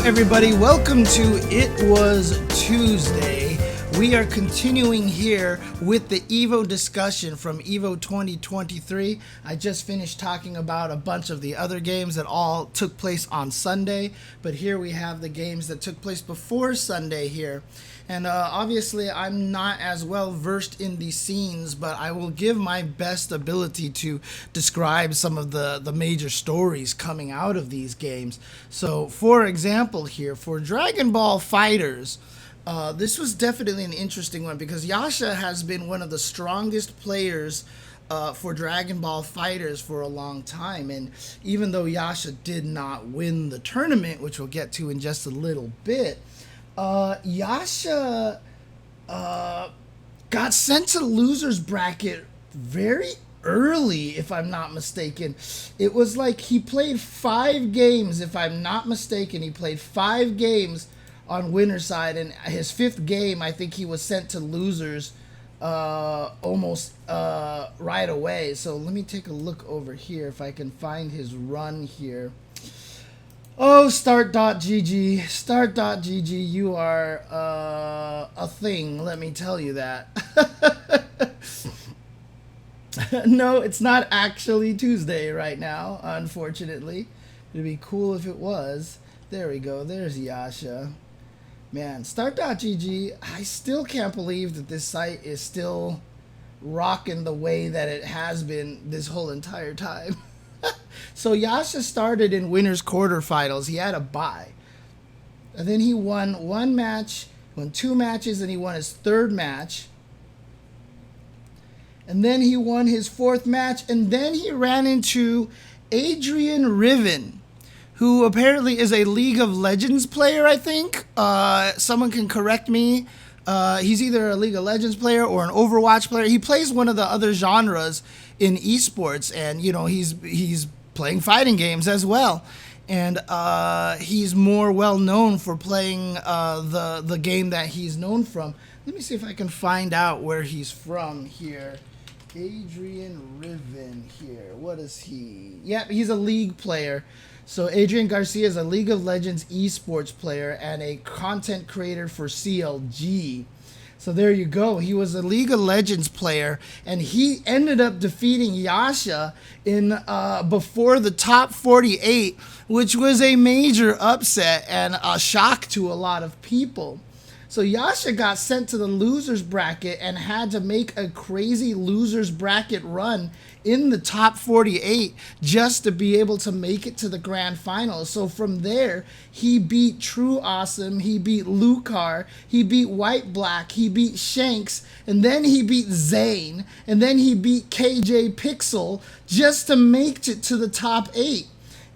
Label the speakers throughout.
Speaker 1: everybody. Welcome to It Was Tuesday. We are continuing here with the EVO discussion from EVO 2023. I just finished talking about a bunch of the other games that all took place on Sunday, but here we have the games that took place before Sunday here. And obviously, I'm not as well versed in the scenes, but I will give my best ability to describe some of the major stories coming out of these games. So, for example, here, for Dragon Ball FighterZ, this was definitely an interesting one because Yasha has been one of the strongest players for Dragon Ball FighterZ for a long time. And even though Yasha did not win the tournament, which we'll get to in just a little bit, Yasha got sent to the loser's bracket very early, if I'm not mistaken. It was like he played 5 games, if I'm not mistaken. He played 5 games on winner's side, and his 5th game, I think he was sent to losers almost right away. So let me take a look over here if I can find his run here. Oh, start.gg, start.gg, you are a thing, let me tell you that. No, it's not actually Tuesday right now, unfortunately. It'd be cool if it was. There we go, there's Yasha. Man, start.gg, I still can't believe that this site is still rocking the way that it has been this whole entire time. So Yasha started in winners quarterfinals. He had a bye. And then he won 1 match, won 2 matches, and he won his 3rd match. And then he won his 4th match, and then he ran into Adrian Riven, who apparently is a League of Legends player, I think. Someone can correct me. He's either a League of Legends player or an Overwatch player. He plays one of the other genres in esports, and you know he's playing fighting games as well. And he's more well known for playing the game that he's known from. Let me see if I can find out where he's from here. Adrian Riven here. What is he? Yeah, he's a League player. So Adrian Garcia is a League of Legends esports player and a content creator for CLG. So there you go. He was a League of Legends player, and he ended up defeating Yasha in before the top 48, which was a major upset and a shock to a lot of people. So Yasha got sent to the losers bracket and had to make a crazy losers bracket run in the top 48 just to be able to make it to the grand finals. So from there, he beat True Awesome, he beat Lucar, he beat White Black, he beat Shanks, and then he beat Zane, and then he beat KJ Pixel just to make it to the top 8.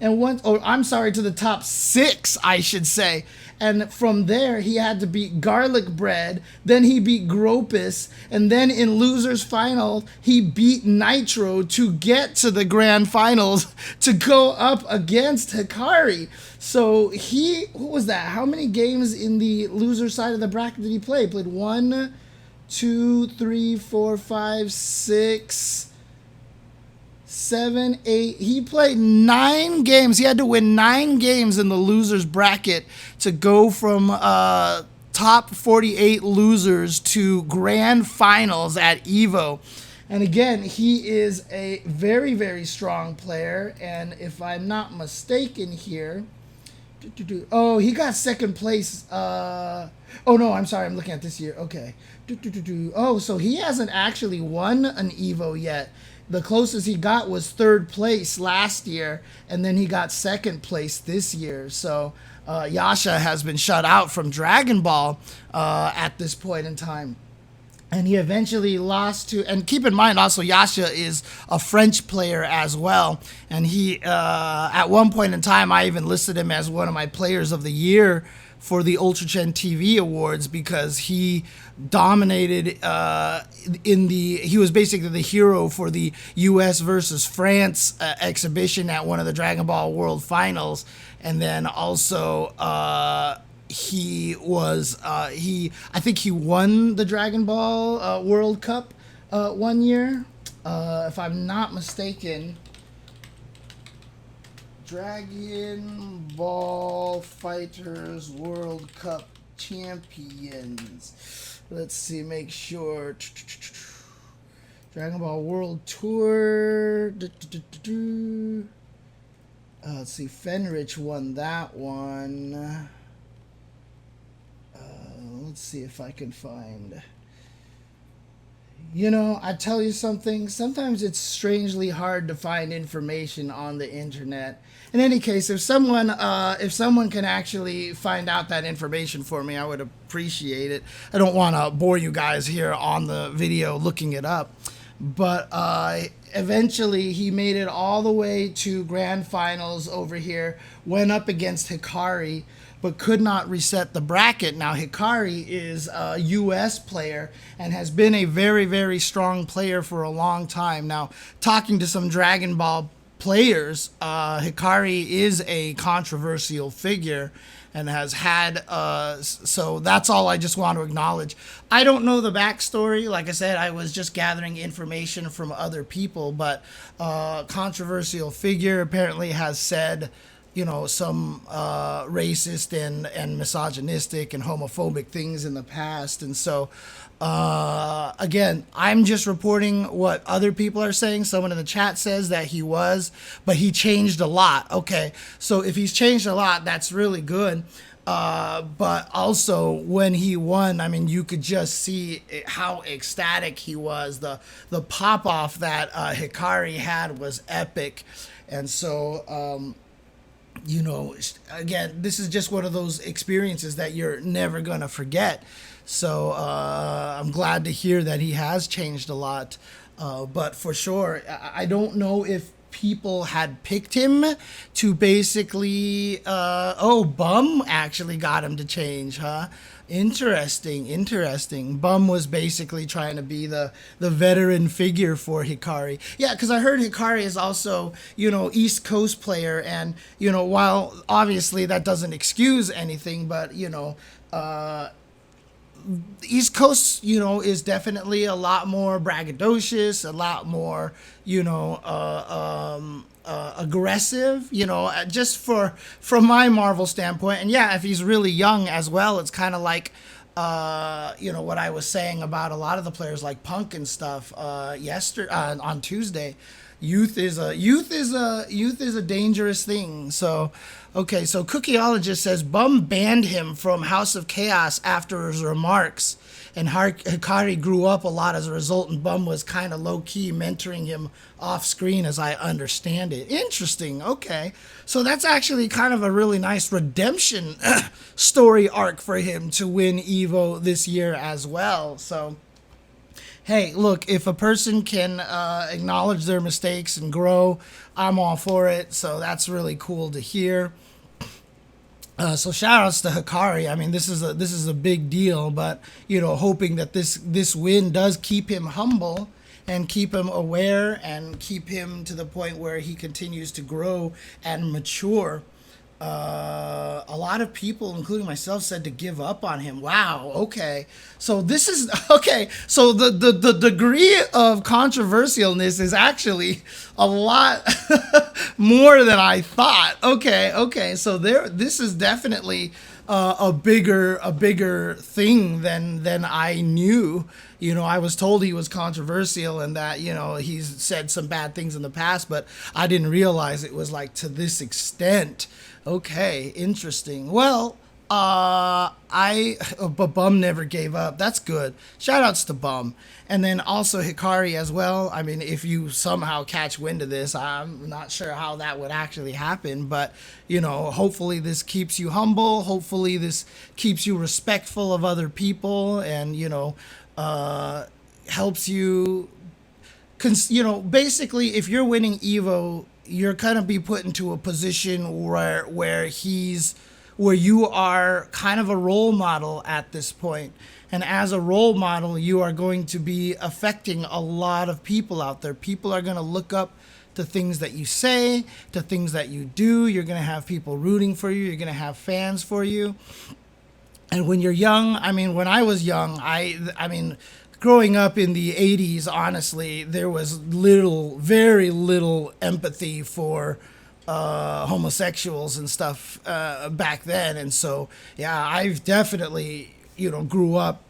Speaker 1: And to the top 6, I should say. And from there, he had to beat Garlic Bread, then he beat Gropus, and then in losers final, he beat Nitro to get to the grand finals to go up against Hikari. So what was that? How many games in the loser side of the bracket did he play? He played 1, 2, 3, 4, 5, 6... 7, 8. He played 9 games. He had to win 9 games in the losers bracket to go from top 48 losers to grand finals at EVO. And again, he is a very, very strong player. And if I'm not mistaken here, oh, he got 2nd place. Oh no, I'm sorry. I'm looking at this year. Okay. Oh, so he hasn't actually won an EVO yet. The closest he got was 3rd place last year, and then he got 2nd place this year. So Yasha has been shut out from Dragon Ball at this point in time. And he eventually lost to, and keep in mind also Yasha is a French player as well. And he, at one point in time, I even listed him as one of my players of the year for the Ultra Chen TV Awards because he dominated he was basically the hero for the US versus France exhibition at one of the Dragon Ball World Finals. And then also I think he won the Dragon Ball World Cup one year, if I'm not mistaken. Dragon Ball Fighters World Cup champions. Let's see, make sure. Dragon Ball World Tour. Let's see, Fenrich won that one. Let's see if I can find. You know, I tell you something, sometimes it's strangely hard to find information on the internet. In any case, if someone can actually find out that information for me, I would appreciate it. I don't want to bore you guys here on the video looking it up. But eventually he made it all the way to grand finals over here, went up against Hikari, but could not reset the bracket. Now, Hikari is a US player and has been a very, very strong player for a long time. Now, talking to some Dragon Ball players, Hikari is a controversial figure and has had, so that's all I just want to acknowledge. I don't know the backstory. Like I said, I was just gathering information from other people, but controversial figure apparently has said, you know, some racist and misogynistic and homophobic things in the past. And so, again, I'm just reporting what other people are saying. Someone in the chat says that he was, but he changed a lot. Okay, so if he's changed a lot, that's really good. But also when he won, I mean, you could just see how ecstatic he was. The pop-off that Hikari had was epic. And so, you know, again, this is just one of those experiences that you're never going to forget. So I'm glad to hear that he has changed a lot. But for sure, I don't know if people had picked him to basically, Bum actually got him to change, huh? Interesting. Bum was basically trying to be the veteran figure for Hikari. Yeah, because I heard Hikari is also, you know, East Coast player, and, you know, while obviously that doesn't excuse anything, but, you know, East Coast, you know, is definitely a lot more braggadocious, a lot more, you know, aggressive, you know, just from my Marvel standpoint. And yeah, if he's really young as well, it's kind of like, you know, what I was saying about a lot of the players like Punk and stuff yesterday on Tuesday. Youth is a dangerous thing. So, okay, so Cookieologist says Bum banned him from House of Chaos after his remarks, and Hikari grew up a lot as a result, and Bum was kind of low-key mentoring him off-screen, as I understand it. Interesting, okay. So that's actually kind of a really nice redemption story arc for him to win EVO this year as well, so... Hey, look, if a person can acknowledge their mistakes and grow, I'm all for it. So that's really cool to hear. So shout outs to Hikari. I mean, this is a big deal, but, you know, hoping that this win does keep him humble and keep him aware and keep him to the point where he continues to grow and mature. A lot of people, including myself, said to give up on him. Wow. Okay. So this is okay. So the degree of controversialness is actually a lot more than I thought. Okay. So this is definitely a bigger thing than I knew. You know, I was told he was controversial and that, you know, he's said some bad things in the past, but I didn't realize it was like to this extent. Okay, interesting. Well, but Bum never gave up. That's good. Shout outs to Bum. And then also Hikari as well. I mean, if you somehow catch wind of this, I'm not sure how that would actually happen. But, you know, hopefully this keeps you humble. Hopefully this keeps you respectful of other people and, you know, helps you, you know, basically if you're winning EVO, you're kind of be put into a position where you are kind of a role model at this point. And as a role model, you are going to be affecting a lot of people out there. People are going to look up to things that you say, to things that you do. You're going to have people rooting for you. You're going to have fans for you. And when you're young, I mean, when I was young, I mean, growing up in the 80s, honestly, there was very little empathy for homosexuals and stuff back then. And so, yeah, I've definitely, grew up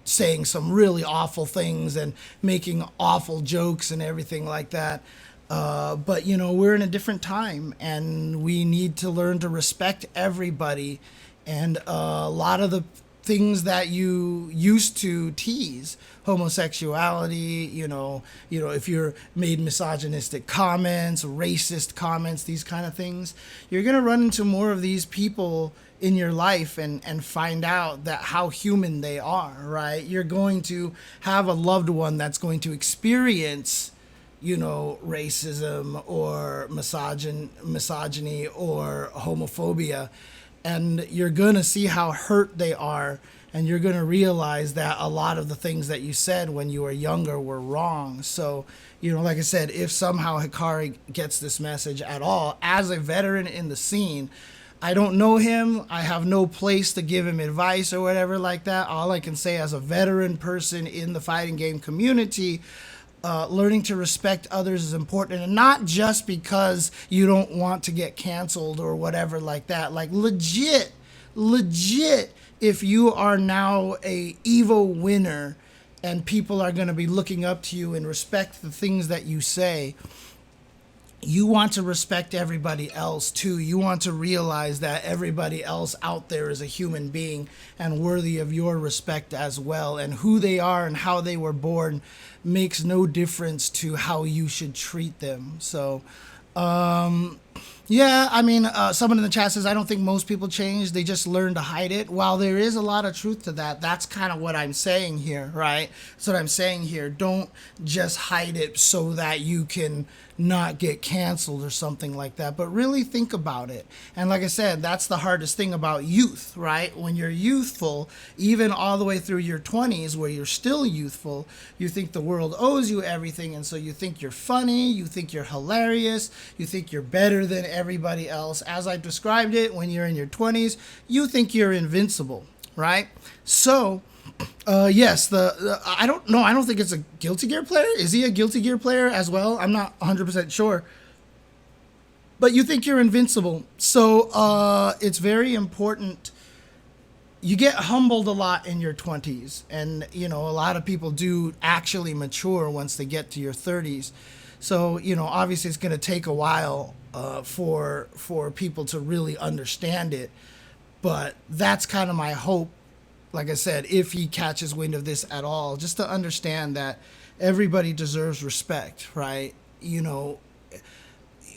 Speaker 1: saying some really awful things and making awful jokes and everything like that. But, we're in a different time and we need to learn to respect everybody. And a lot of the things that you used to tease, homosexuality, if you're made misogynistic comments, racist comments, these kind of things, you're going to run into more of these people in your life and find out that how human they are, right? You're going to have a loved one that's going to experience, racism or misogyny or homophobia, and you're going to see how hurt they are, and you're going to realize that a lot of the things that you said when you were younger were wrong. So, like I said, if somehow Hikari gets this message at all, as a veteran in the scene, I don't know him. I have no place to give him advice or whatever like that. All I can say as a veteran person in the fighting game community, learning to respect others is important, and not just because you don't want to get canceled or whatever like that. Like legit, if you are now a Evo winner and people are going to be looking up to you and respect the things that you say, you want to respect everybody else too. You want to realize that everybody else out there is a human being and worthy of your respect as well. And who they are and how they were born makes no difference to how you should treat them. So, yeah, I mean, someone in the chat says, I don't think most people change. They just learn to hide it. While there is a lot of truth to that, that's kind of what I'm saying here, right? That's what I'm saying here. Don't just hide it so that you can not get canceled or something like that, but really think about it. And like I said, that's the hardest thing about youth, right? When you're youthful, even all the way through your 20s where you're still youthful, you think the world owes you everything, and so you think you're funny, you think you're hilarious, you think you're better than everybody else. As I described it, when you're in your 20s, you think you're invincible, right? So yes, I don't know. I don't think it's a Guilty Gear player. Is he a Guilty Gear player as well? I'm not 100% sure. But you think you're invincible. So it's very important. You get humbled a lot in your 20s. And, a lot of people do actually mature once they get to your 30s. So, obviously it's going to take a while for people to really understand it. But that's kind of my hope. Like I said, if he catches wind of this at all, just to understand that everybody deserves respect, right?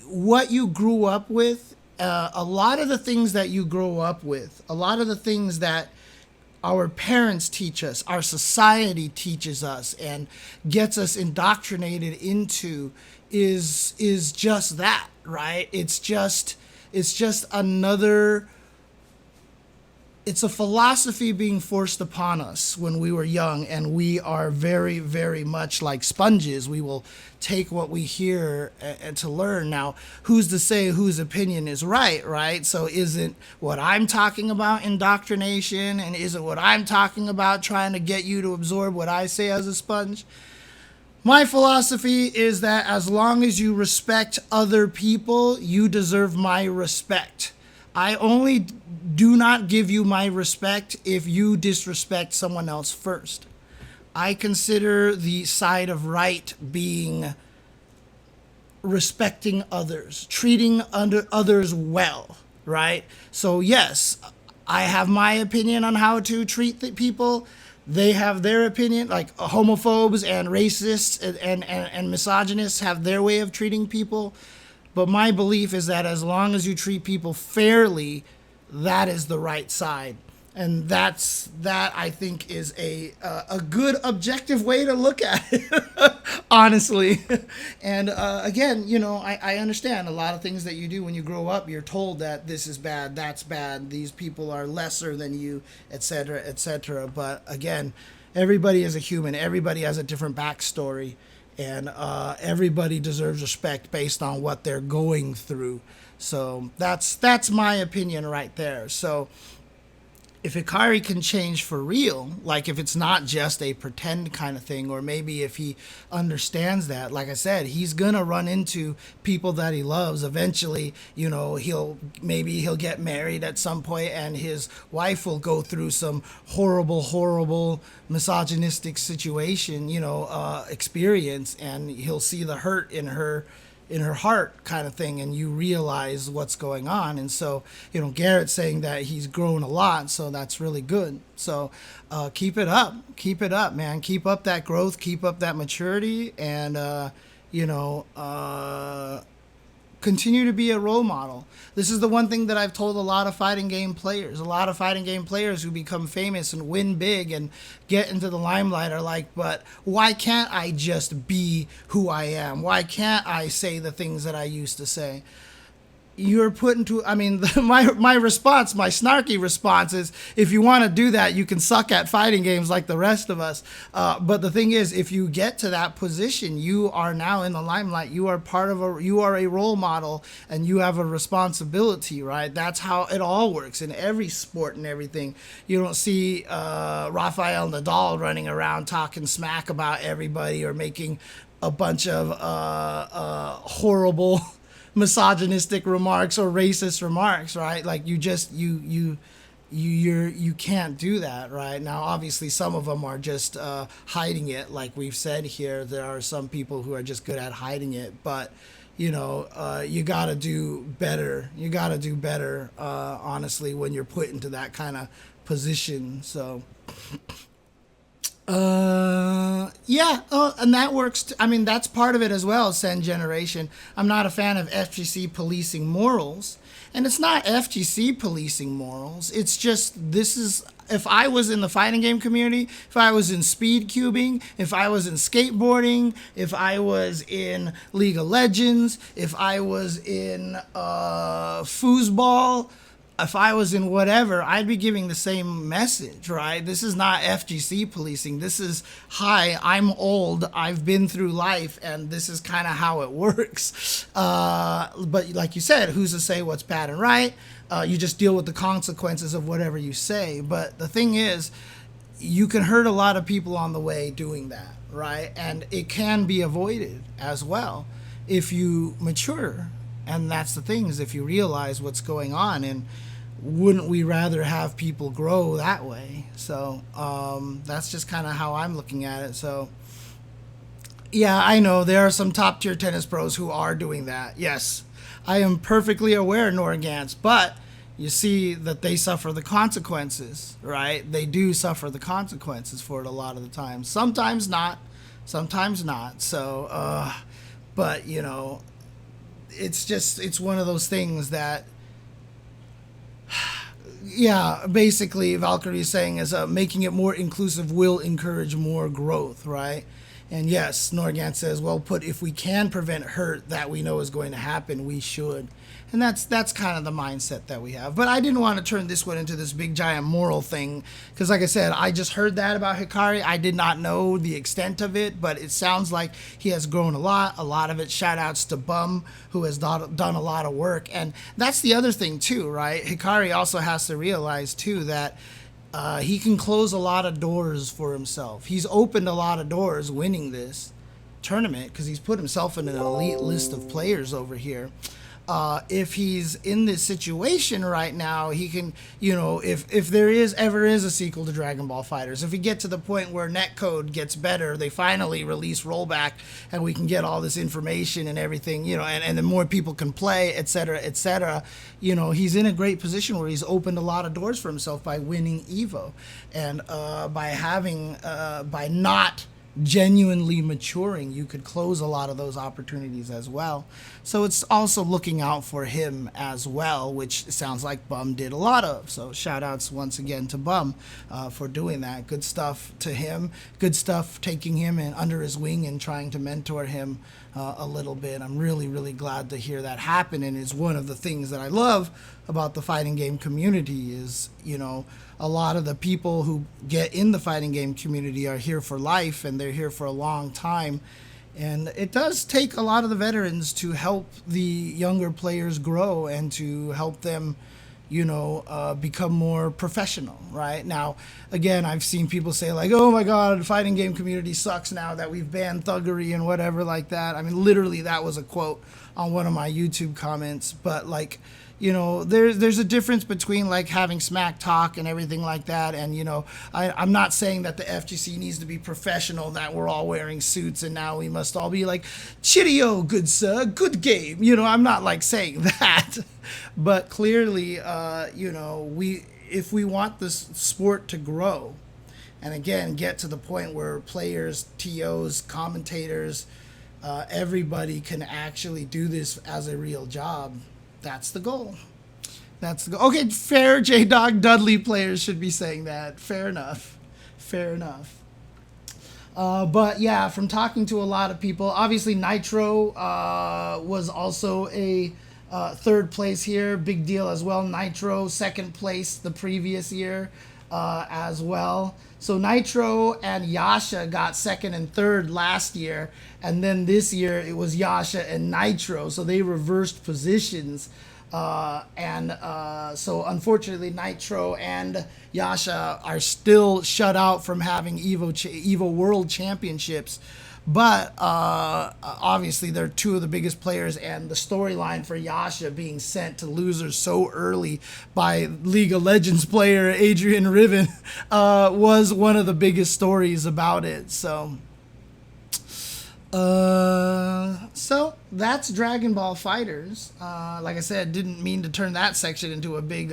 Speaker 1: What you grew up with, a lot of the things that you grow up with, a lot of the things that our parents teach us, our society teaches us and gets us indoctrinated into is just that, right? It's just another... It's a philosophy being forced upon us when we were young, and we are very, very much like sponges. We will take what we hear and to learn. Now, who's to say whose opinion is right, right? So isn't what I'm talking about indoctrination, and isn't what I'm talking about trying to get you to absorb what I say as a sponge? My philosophy is that as long as you respect other people, you deserve my respect. I only do not give you my respect if you disrespect someone else first. I consider the side of right being respecting others, treating others well, right? So yes, I have my opinion on how to treat the people. They have their opinion, like homophobes and racists and misogynists have their way of treating people. But my belief is that as long as you treat people fairly, that is the right side. And that I think is a good objective way to look at it, honestly. And again, I understand a lot of things that you do when you grow up. You're told that this is bad, that's bad, these people are lesser than you, etc., etc. But again, everybody is a human. Everybody has a different backstory. And everybody deserves respect based on what they're going through. So that's my opinion right there. So if Ikari can change for real, like if it's not just a pretend kind of thing, or maybe if he understands that, like I said, he's gonna run into people that he loves. Eventually, he'll get married at some point, and his wife will go through some horrible, misogynistic situation, experience, and he'll see the hurt in her heart kind of thing, and you realize what's going on. And so Garrett's saying that he's grown a lot, so that's really good. So keep it up, man. Keep up that growth, keep up that maturity, and continue to be a role model. This is the one thing that I've told a lot of fighting game players. A lot of fighting game players who become famous and win big and get into the limelight are like, but why can't I just be who I am? Why can't I say the things that I used to say? You're put into, I mean, my response, my snarky response is, if you want to do that, you can suck at fighting games like the rest of us. But the thing is, if you get to that position, you are now in the limelight. You are you are a role model, and you have a responsibility, right? That's how it all works in every sport and everything. You don't see Rafael Nadal running around talking smack about everybody or making a bunch of horrible misogynistic remarks or racist remarks, right? Like you can't do that, right? Now obviously some of them are just hiding it, like we've said here. There are some people who are just good at hiding it, but you gotta do better. Honestly, when you're put into that kind of position. So and that works. I mean, that's part of it as well. Sen Generation. I'm not a fan of FGC policing morals, and it's not FGC policing morals. It's just, if I was in the fighting game community, if I was in speed cubing, if I was in skateboarding, if I was in League of Legends, if I was in foosball, if I was in whatever, I'd be giving the same message, right? This is not FGC policing. This is, hi, I'm old, I've been through life, and this is kind of how it works. But like you said, who's to say what's bad and right? You just deal with the consequences of whatever you say. But the thing is, you can hurt a lot of people on the way doing that, right? And it can be avoided as well if you mature. And that's the thing, is if you realize what's going on, and wouldn't we rather have people grow that way? So that's just kind of how I'm looking at it. So yeah, I know there are some top tier tennis pros who are doing that. Yes, I am perfectly aware, Norgans, but you see that they suffer the consequences, right? They do suffer the consequences for it a lot of the time. Sometimes not. So, but it's one of those things that, yeah, basically Valkyrie is saying is making it more inclusive will encourage more growth, right? And yes, Norgan says, well put, if we can prevent hurt that we know is going to happen, we should. And that's kind of the mindset that we have. But I didn't want to turn this one into this big giant moral thing, because like I said, I just heard that about Hikari. I did not know the extent of it, but it sounds like he has grown a lot of it. Shout outs to Bum, who has done a lot of work. And that's the other thing too, right? Hikari also has to realize too that he can close a lot of doors for himself. He's opened a lot of doors winning this tournament, because he's put himself in an elite list of players over here. If he's in this situation right now, he can, if there ever is a sequel to Dragon Ball FighterZ, if we get to the point where netcode gets better, they finally release rollback, and we can get all this information and everything, and then more people can play, etc., he's in a great position where he's opened a lot of doors for himself by winning Evo, and by not genuinely maturing, you could close a lot of those opportunities as well. So it's also looking out for him as well, which sounds like Bum did a lot of. So shout outs once again to Bum for doing that. Good stuff to him. Good stuff taking him under his wing and trying to mentor him a little bit. I'm really, really glad to hear that happen. And it's one of the things that I love about the fighting game community is, a lot of the people who get in the fighting game community are here for life, and they're here for a long time. And it does take a lot of the veterans to help the younger players grow and to help them, become more professional, right? Now, again, I've seen people say like, oh my God, the fighting game community sucks now that we've banned thuggery and whatever like that. I mean, literally that was a quote on one of my YouTube comments, but like, there's a difference between like having smack talk and everything like that. And, I'm not saying that the FGC needs to be professional, that we're all wearing suits and now we must all be like, cheerio, good sir, good game. I'm not like saying that, but clearly, if we want this sport to grow and again, get to the point where players, TOs, commentators, everybody can actually do this as a real job. That's the goal. That's the goal. Okay, fair. J-Dog Dudley players should be saying that. Fair enough. Fair enough. But yeah, from talking to a lot of people, obviously Nitro was also a third place here. Big deal as well. Nitro, second place the previous year as well. So Nitro and Yasha got second and third last year. And then this year it was Yasha and Nitro. So they reversed positions. So unfortunately Nitro and Yasha are still shut out from having Evo World Championships. But obviously they're two of the biggest players, and the storyline for Yasha being sent to losers so early by League of Legends player Adrian Riven was one of the biggest stories about it. So that's Dragon Ball FighterZ. Like I said, didn't mean to turn that section into a big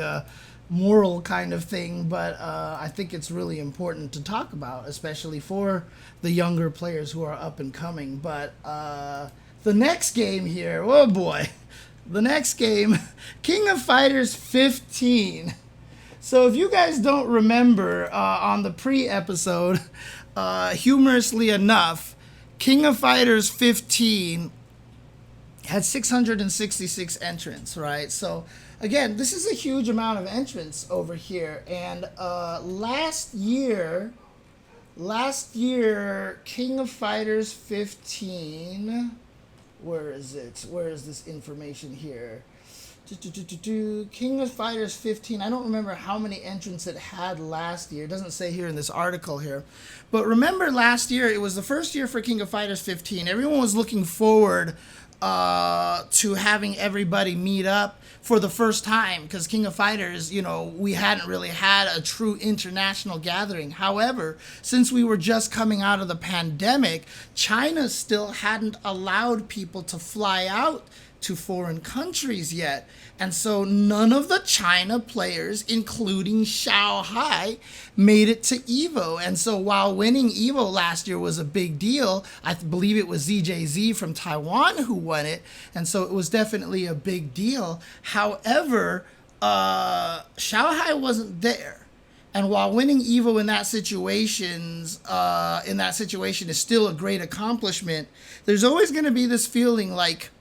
Speaker 1: moral kind of thing, but I think it's really important to talk about, especially for the younger players who are up and coming. But the next game here, oh boy, the next game, King of Fighters 15. So if you guys don't remember on the pre-episode, humorously enough, King of Fighters 15 had 666 entrants, right? So again, this is a huge amount of entrants over here. And last year, King of Fighters 15, where is it? Where is this information here? King of Fighters 15, I don't remember how many entrants it had last year. It doesn't say here in this article here. But remember last year, it was the first year for King of Fighters 15. Everyone was looking forward to having everybody meet up for the first time, because King of Fighters, we hadn't really had a true international gathering. However, since we were just coming out of the pandemic, China still hadn't allowed people to fly out to foreign countries yet. And so none of the China players, including Shanghai, made it to Evo. And so while winning Evo last year was a big deal, I believe it was ZJZ from Taiwan who won it. And so it was definitely a big deal. However, Shanghai wasn't there. And while winning Evo in that situation is still a great accomplishment, there's always going to be this feeling like,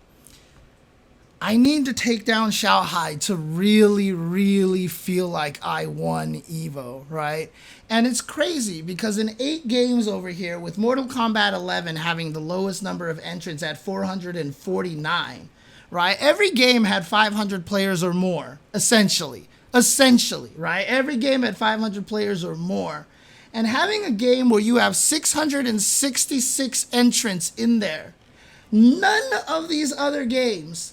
Speaker 1: I need to take down Shanghai to really, really feel like I won Evo, right? And it's crazy because in 8 games over here, with Mortal Kombat 11 having the lowest number of entrants at 449, right? Every game had 500 players or more, essentially, right? Every game had 500 players or more. And having a game where you have 666 entrants in there, none of these other games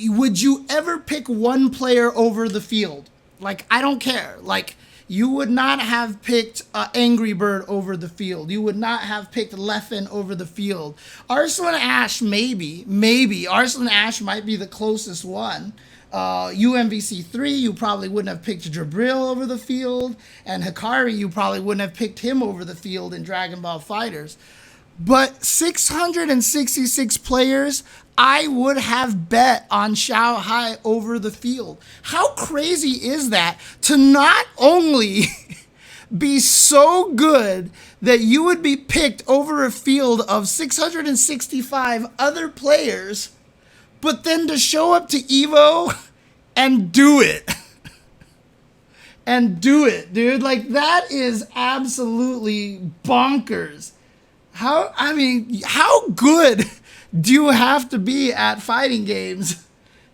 Speaker 1: would you ever pick one player over the field. Like, I don't care. Like, you would not have picked Angry Bird over the field. You would not have picked Leffen over the field. Arslan Ash, maybe. Arslan Ash might be the closest one. UMVC3, you probably wouldn't have picked Jabril over the field. And Hikari, you probably wouldn't have picked him over the field in Dragon Ball FighterZ. But 666 players, I would have bet on Shanghai over the field. How crazy is that to not only be so good that you would be picked over a field of 665 other players, but then to show up to Evo and do it. And do it, dude. Like, that is absolutely bonkers. How good do you have to be at fighting games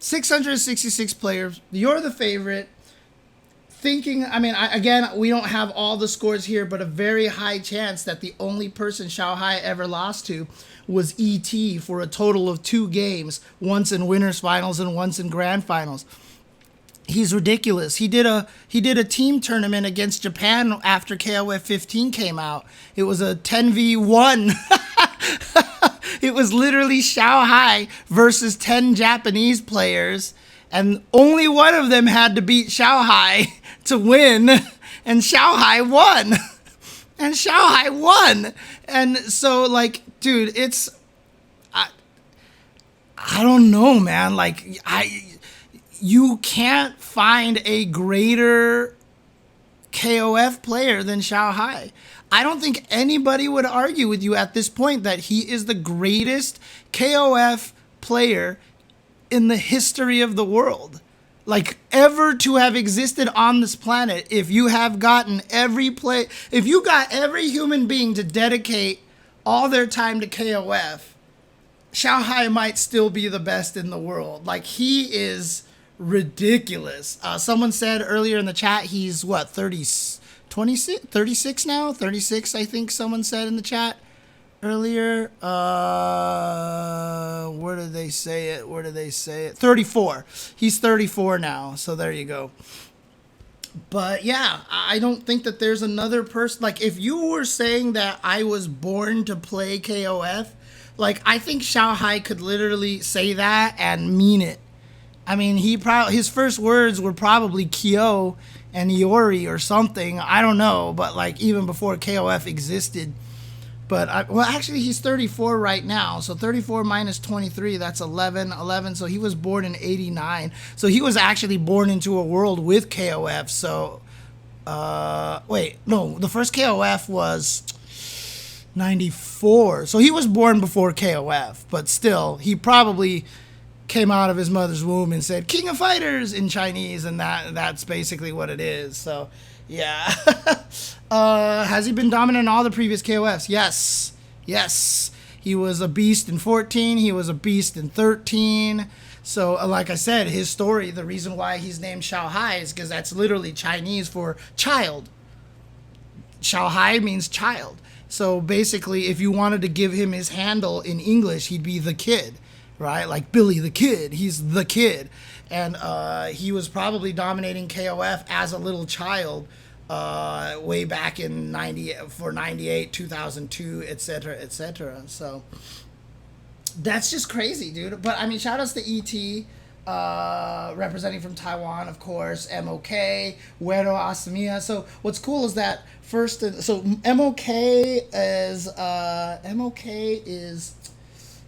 Speaker 1: 666 players. You're the favorite. Thinking, I mean, again, we don't have all the scores here, but a very high chance that the only person Xiaohai ever lost to was ET for a total of 2 games, once in winners finals and once in grand finals. He's ridiculous. He did a team tournament against Japan after KOF 15 came out. It was a 10v1. It was literally Xiaohai versus 10 Japanese players, and only one of them had to beat Xiaohai to win, and Xiaohai won. And Xiaohai won. And so, like, dude, it's... I don't know, man. Like, you can't find a greater KOF player than Xiaohai. I don't think anybody would argue with you at this point that he is the greatest KOF player in the history of the world. Like, ever to have existed on this planet. If you have gotten if you got every human being to dedicate all their time to KOF, Xiaohai might still be the best in the world. Like, he is ridiculous. Someone said earlier in the chat he's what, 36 now? 36, I think someone said in the chat earlier. Where did they say it? 34. He's 34 now, so there you go. But yeah, I don't think that there's another person. Like, if you were saying that I was born to play KOF, like, I think Xiaohai could literally say that and mean it. I mean, his first words were probably Kyo and Iori or something. I don't know, but like, even before KOF existed. But well, actually, he's 34 right now. So 34 minus 23, that's 11. So he was born in 89. So he was actually born into a world with KOF. So, wait, no, the first KOF was 94. So he was born before KOF, but still, he probably came out of his mother's womb and said King of Fighters in Chinese, and that's basically what it is. So yeah. Has he been dominant in all the previous KOFs? Yes, he was a beast in 14, he was a beast in 13. So like I said, his story, the reason why he's named Xiaohai is because that's literally Chinese for child. Xiaohai means child. So basically, if you wanted to give him his handle in English, he'd be the kid. Right? Like Billy the Kid. He's the kid. And he was probably dominating KOF as a little child way back in 98, 2002, etc., etc. So that's just crazy, dude. But I mean, shout outs to ET, representing from Taiwan, of course, MOK, Uero Asamiya. So what's cool is that so MOK is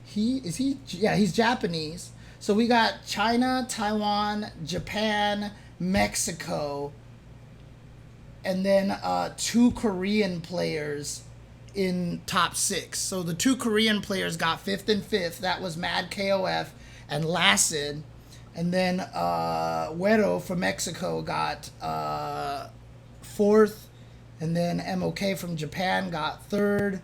Speaker 1: he's Japanese. So we got China, Taiwan, Japan, Mexico, and then 2 Korean players in top 6. So the 2 Korean players got 5th and 5th. That was Mad KOF and Lacid. And then Uero from Mexico got 4th. And then MOK from Japan got 3rd.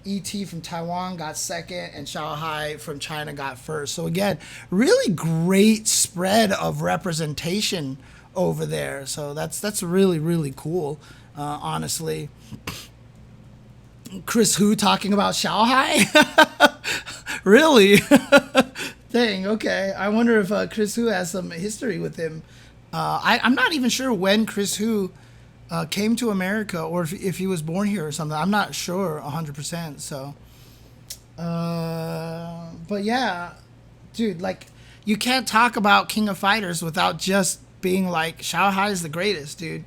Speaker 1: ET from Taiwan got 2nd, and Xiaohai from China got 1st. So again, really great spread of representation over there. So that's really, really cool, honestly. Chris Hu talking about Xiaohai? Really? Dang, okay. I wonder if Chris Hu has some history with him. I'm not even sure when Chris Hu came to America, or if he was born here or something. I'm not sure 100%. So, but yeah, dude, like, you can't talk about King of Fighters without just being like, Xiaohai is the greatest, dude.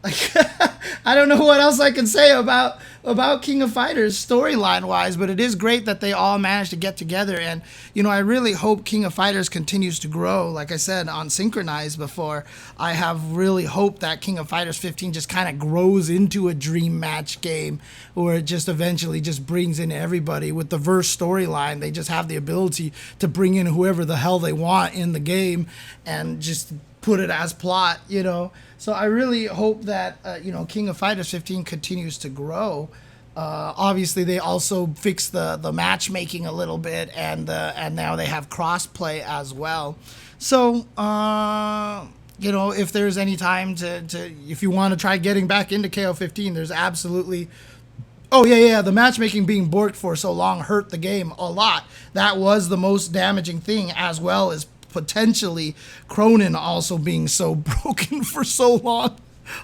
Speaker 1: Like, I don't know what else I can say about King of Fighters storyline wise, but it is great that they all managed to get together. And, you know, I really hope King of Fighters continues to grow. Like I said, on Synchronized before, I have really hoped that King of Fighters 15 just kind of grows into a dream match game, where it just eventually just brings in everybody. With the verse storyline, they just have the ability to bring in whoever the hell they want in the game and just put it as plot, you know. So I really hope that, you know, King of Fighters 15 continues to grow. Obviously, they also fixed the matchmaking a little bit, and now they have crossplay as well. So, if there's any time if you want to try getting back into KO15, there's absolutely. Oh yeah. The matchmaking being borked for so long hurt the game a lot. That was the most damaging thing, as well as potentially Cronin also being so broken for so long.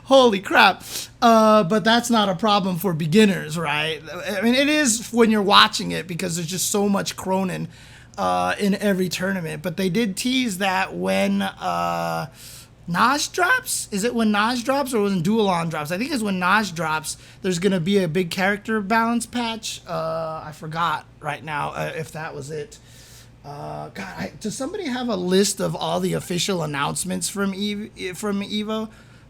Speaker 1: Holy crap. But that's not a problem for beginners, right? I mean, it is when you're watching it, because there's just so much Cronin in every tournament. But they did tease that when Naj drops? Is it when Naj drops, or when Dualon drops? I think it's when Naj drops, there's going to be a big character balance patch. I forgot right now if that was it. God, does somebody have a list of all the official announcements from EVO?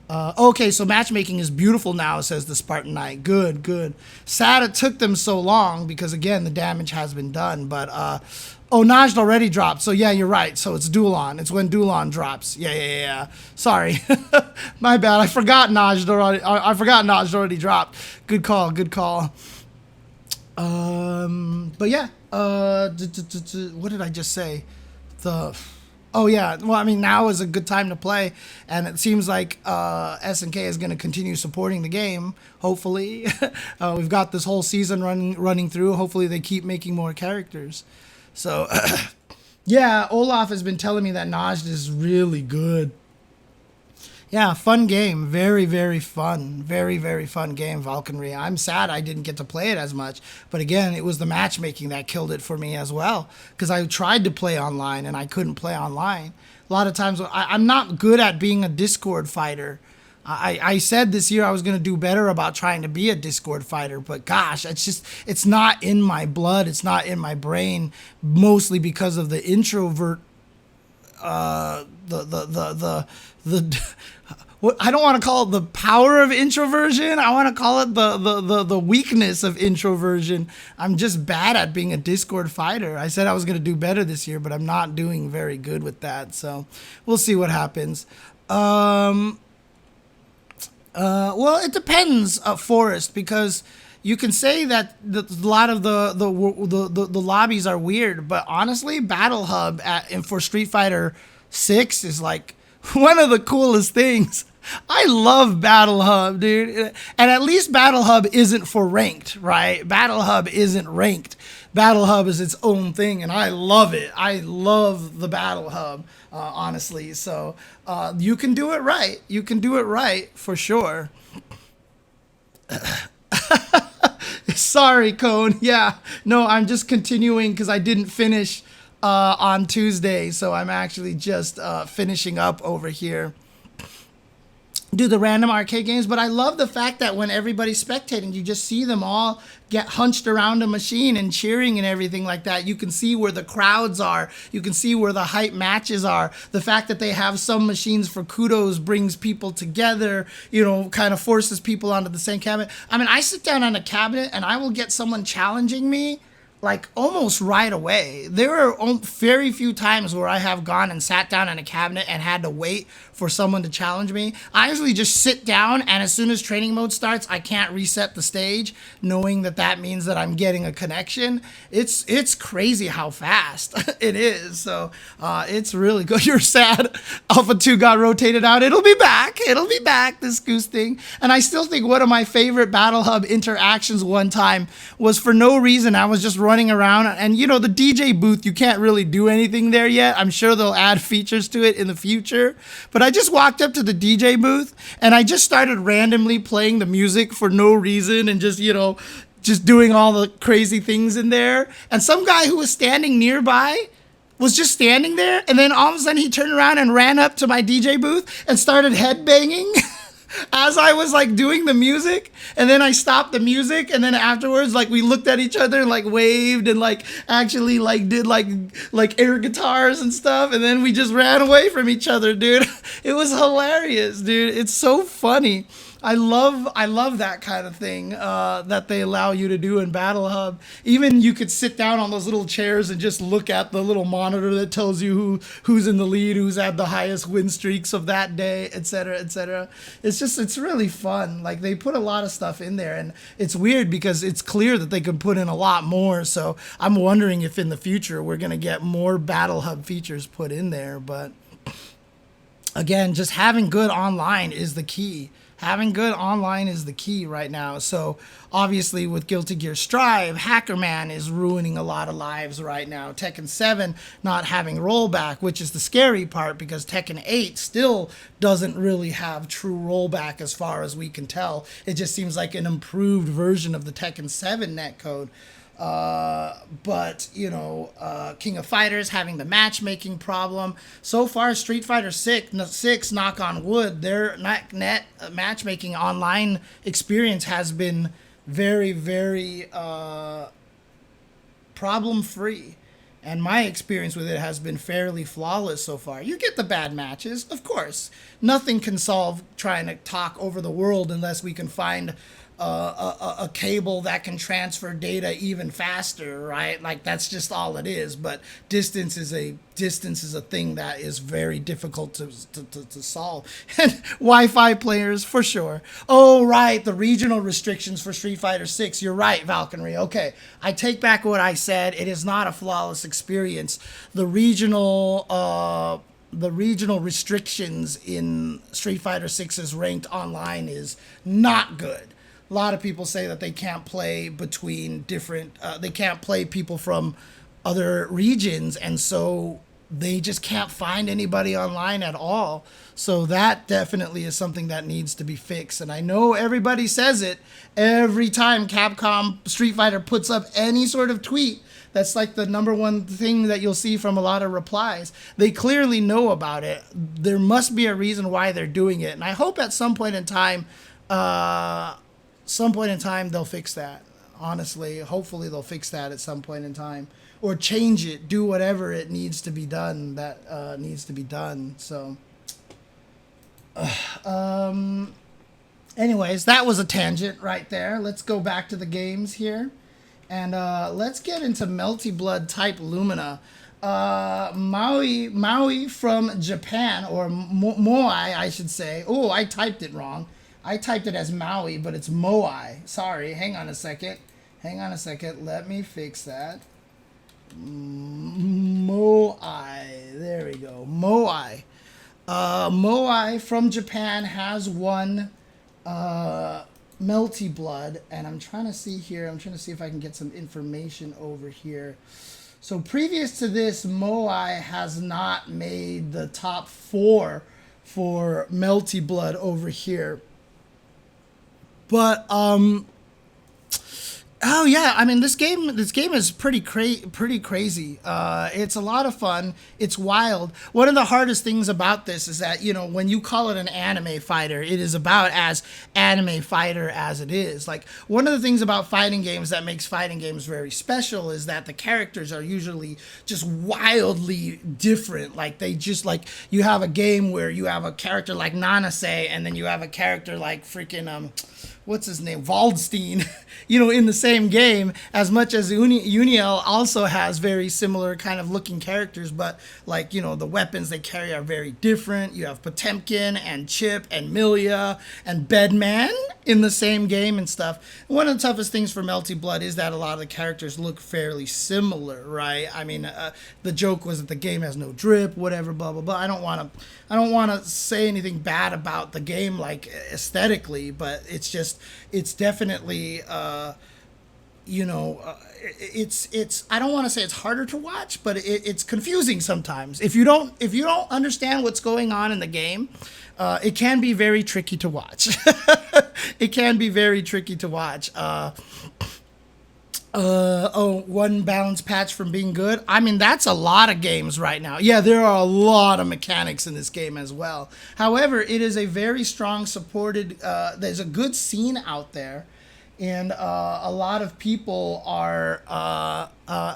Speaker 1: Okay, so matchmaking is beautiful now, says the Spartan Knight. Good. Sad it took them so long, because again, the damage has been done. But Najd already dropped, so yeah, you're right. So it's Dualon. It's when Dualon drops. Yeah. Sorry, my bad. I forgot Najd already dropped. Good call. But yeah. What did I just say? Oh yeah, well, I mean, now is a good time to play, and it seems like SNK is going to continue supporting the game. Hopefully, we've got this whole season running through. Hopefully, they keep making more characters. So, yeah, Olaf has been telling me that Najd is really good. Yeah, fun game. Very, very fun. Very, very fun game, Valkyrie. I'm sad I didn't get to play it as much. But again, it was the matchmaking that killed it for me as well. Because I tried to play online and I couldn't play online. A lot of times, I'm not good at being a Discord fighter. I said this year I was going to do better about trying to be a Discord fighter. But gosh, it's not in my blood. It's not in my brain. Mostly because of the introvert what I don't want to call it the power of introversion. I want to call it the weakness of introversion. I'm just bad at being a Discord fighter. I said I was going to do better this year, but I'm not doing very good with that. So we'll see what happens. Well, it depends, Forrest, because you can say that a lot of the lobbies are weird, but honestly, Battle Hub for Street Fighter 6 is like one of the coolest things. I love Battle Hub, dude. And at least Battle Hub isn't for ranked, right? Battle Hub isn't ranked. Battle Hub is its own thing, and I love it. I love the Battle Hub, honestly. So you can do it right. You can do it right for sure. Sorry, Cone. Yeah. No, I'm just continuing because I didn't finish on Tuesday, so I'm actually just finishing up over here. Do the random arcade games, but I love the fact that when everybody's spectating, you just see them all get hunched around a machine and cheering and everything like that. You can see where the crowds are. You can see where the hype matches are. The fact that they have some machines for kudos brings people together, kind of forces people onto the same cabinet. I mean, I sit down on a cabinet and I will get someone challenging me like almost right away. There are very few times where I have gone and sat down on a cabinet and had to wait for someone to challenge me. I usually just sit down, and as soon as training mode starts, I can't reset the stage, knowing that means that I'm getting a connection. It's crazy how fast it is. So it's really good. You're sad Alpha 2 got rotated out. It'll be back. This goose thing. And I still think one of my favorite Battle Hub interactions one time was, for no reason, I was just running around, and the DJ booth, you can't really do anything there yet. I'm sure they'll add features to it in the future, but I just walked up to the DJ booth and I just started randomly playing the music for no reason and just doing all the crazy things in there. And some guy who was standing nearby was just standing there, and then all of a sudden he turned around and ran up to my DJ booth and started headbanging as I was doing the music. And then I stopped the music, and then afterwards we looked at each other and waved and actually did air guitars and stuff, and then we just ran away from each other, dude. It was hilarious, dude. It's so funny. I love that kind of thing that they allow you to do in Battle Hub. Even you could sit down on those little chairs and just look at the little monitor that tells you who's in the lead, who's had the highest win streaks of that day, etc., etc. It's really fun. Like, they put a lot of stuff in there, and it's weird because it's clear that they could put in a lot more. So I'm wondering if in the future we're gonna get more Battle Hub features put in there. But again, just having good online is the key. Having good online is the key right now. So obviously with Guilty Gear Strive, Hackerman is ruining a lot of lives right now. Tekken 7 not having rollback, which is the scary part because Tekken 8 still doesn't really have true rollback as far as we can tell. It just seems like an improved version of the Tekken 7 netcode. But you know, King of Fighters having the matchmaking problem. So far, Street Fighter 6, knock on wood, their net matchmaking online experience has been very, very problem free. And my experience with it has been fairly flawless so far. You get the bad matches, of course. Nothing can solve trying to talk over the world unless we can find a cable that can transfer data even faster, right? Like, that's just all it is. But distance is a thing that is very difficult to solve. And Wi-Fi players for sure. Oh, right, the regional restrictions for Street Fighter 6. You're right, Valkyrie. Okay, I take back what I said. It is not a flawless experience. The regional restrictions in Street Fighter 6's ranked online is not good. A lot of people say that they can't play between different, they can't play people from other regions, and so they just can't find anybody online at all. So that definitely is something that needs to be fixed. And I know everybody says it every time Capcom Street Fighter puts up any sort of tweet. That's like the number one thing that you'll see from a lot of replies. They clearly know about it. There must be a reason why they're doing it. And I hope at some point in time, they'll fix that. Honestly, hopefully they'll fix that at some point in time, or change it, do whatever it needs to be done that needs to be done. So anyways, that was a tangent right there. Let's go back to the games here, and let's get into Melty Blood type Lumina. Maui from Japan, or Moai, I should say. Oh, I typed it wrong. I typed it as Maui, but it's Moai. Sorry, hang on a second. Let me fix that. Moai. There we go. Moai. Moai from Japan has won Melty Blood, and I'm trying to see here. I'm trying to see if I can get some information over here. So previous to this, Moai has not made the top 4 for Melty Blood over here. But oh yeah, I mean, this game is pretty crazy. It's a lot of fun. It's wild. One of the hardest things about this is that, you know, when you call it an anime fighter, it is about as anime fighter as it is. Like, one of the things about fighting games that makes fighting games very special is that the characters are usually just wildly different. Like, they just, like, you have a game where you have a character like Nanase, and then you have a character like freaking what's his name, Waldstein, you know, in the same game, as much as Uniel also has very similar kind of looking characters, but, like, you know, the weapons they carry are very different. You have Potemkin and Chip and Milia and Bedman in the same game and stuff. One of the toughest things for Melty Blood is that a lot of the characters look fairly similar, right? I mean, the joke was that the game has no drip, whatever, blah, blah, blah. I don't want to say anything bad about the game, like, aesthetically, but it's just, it's definitely, you know, it's I don't want to say it's harder to watch, but it's confusing sometimes. If you don't understand what's going on in the game, it can be very tricky to watch. It can be very tricky to watch. One balance patch from being good. I mean, that's a lot of games right now. Yeah, there are a lot of mechanics in this game as well. However, it is a very strong supported, there's a good scene out there. And a lot of people are,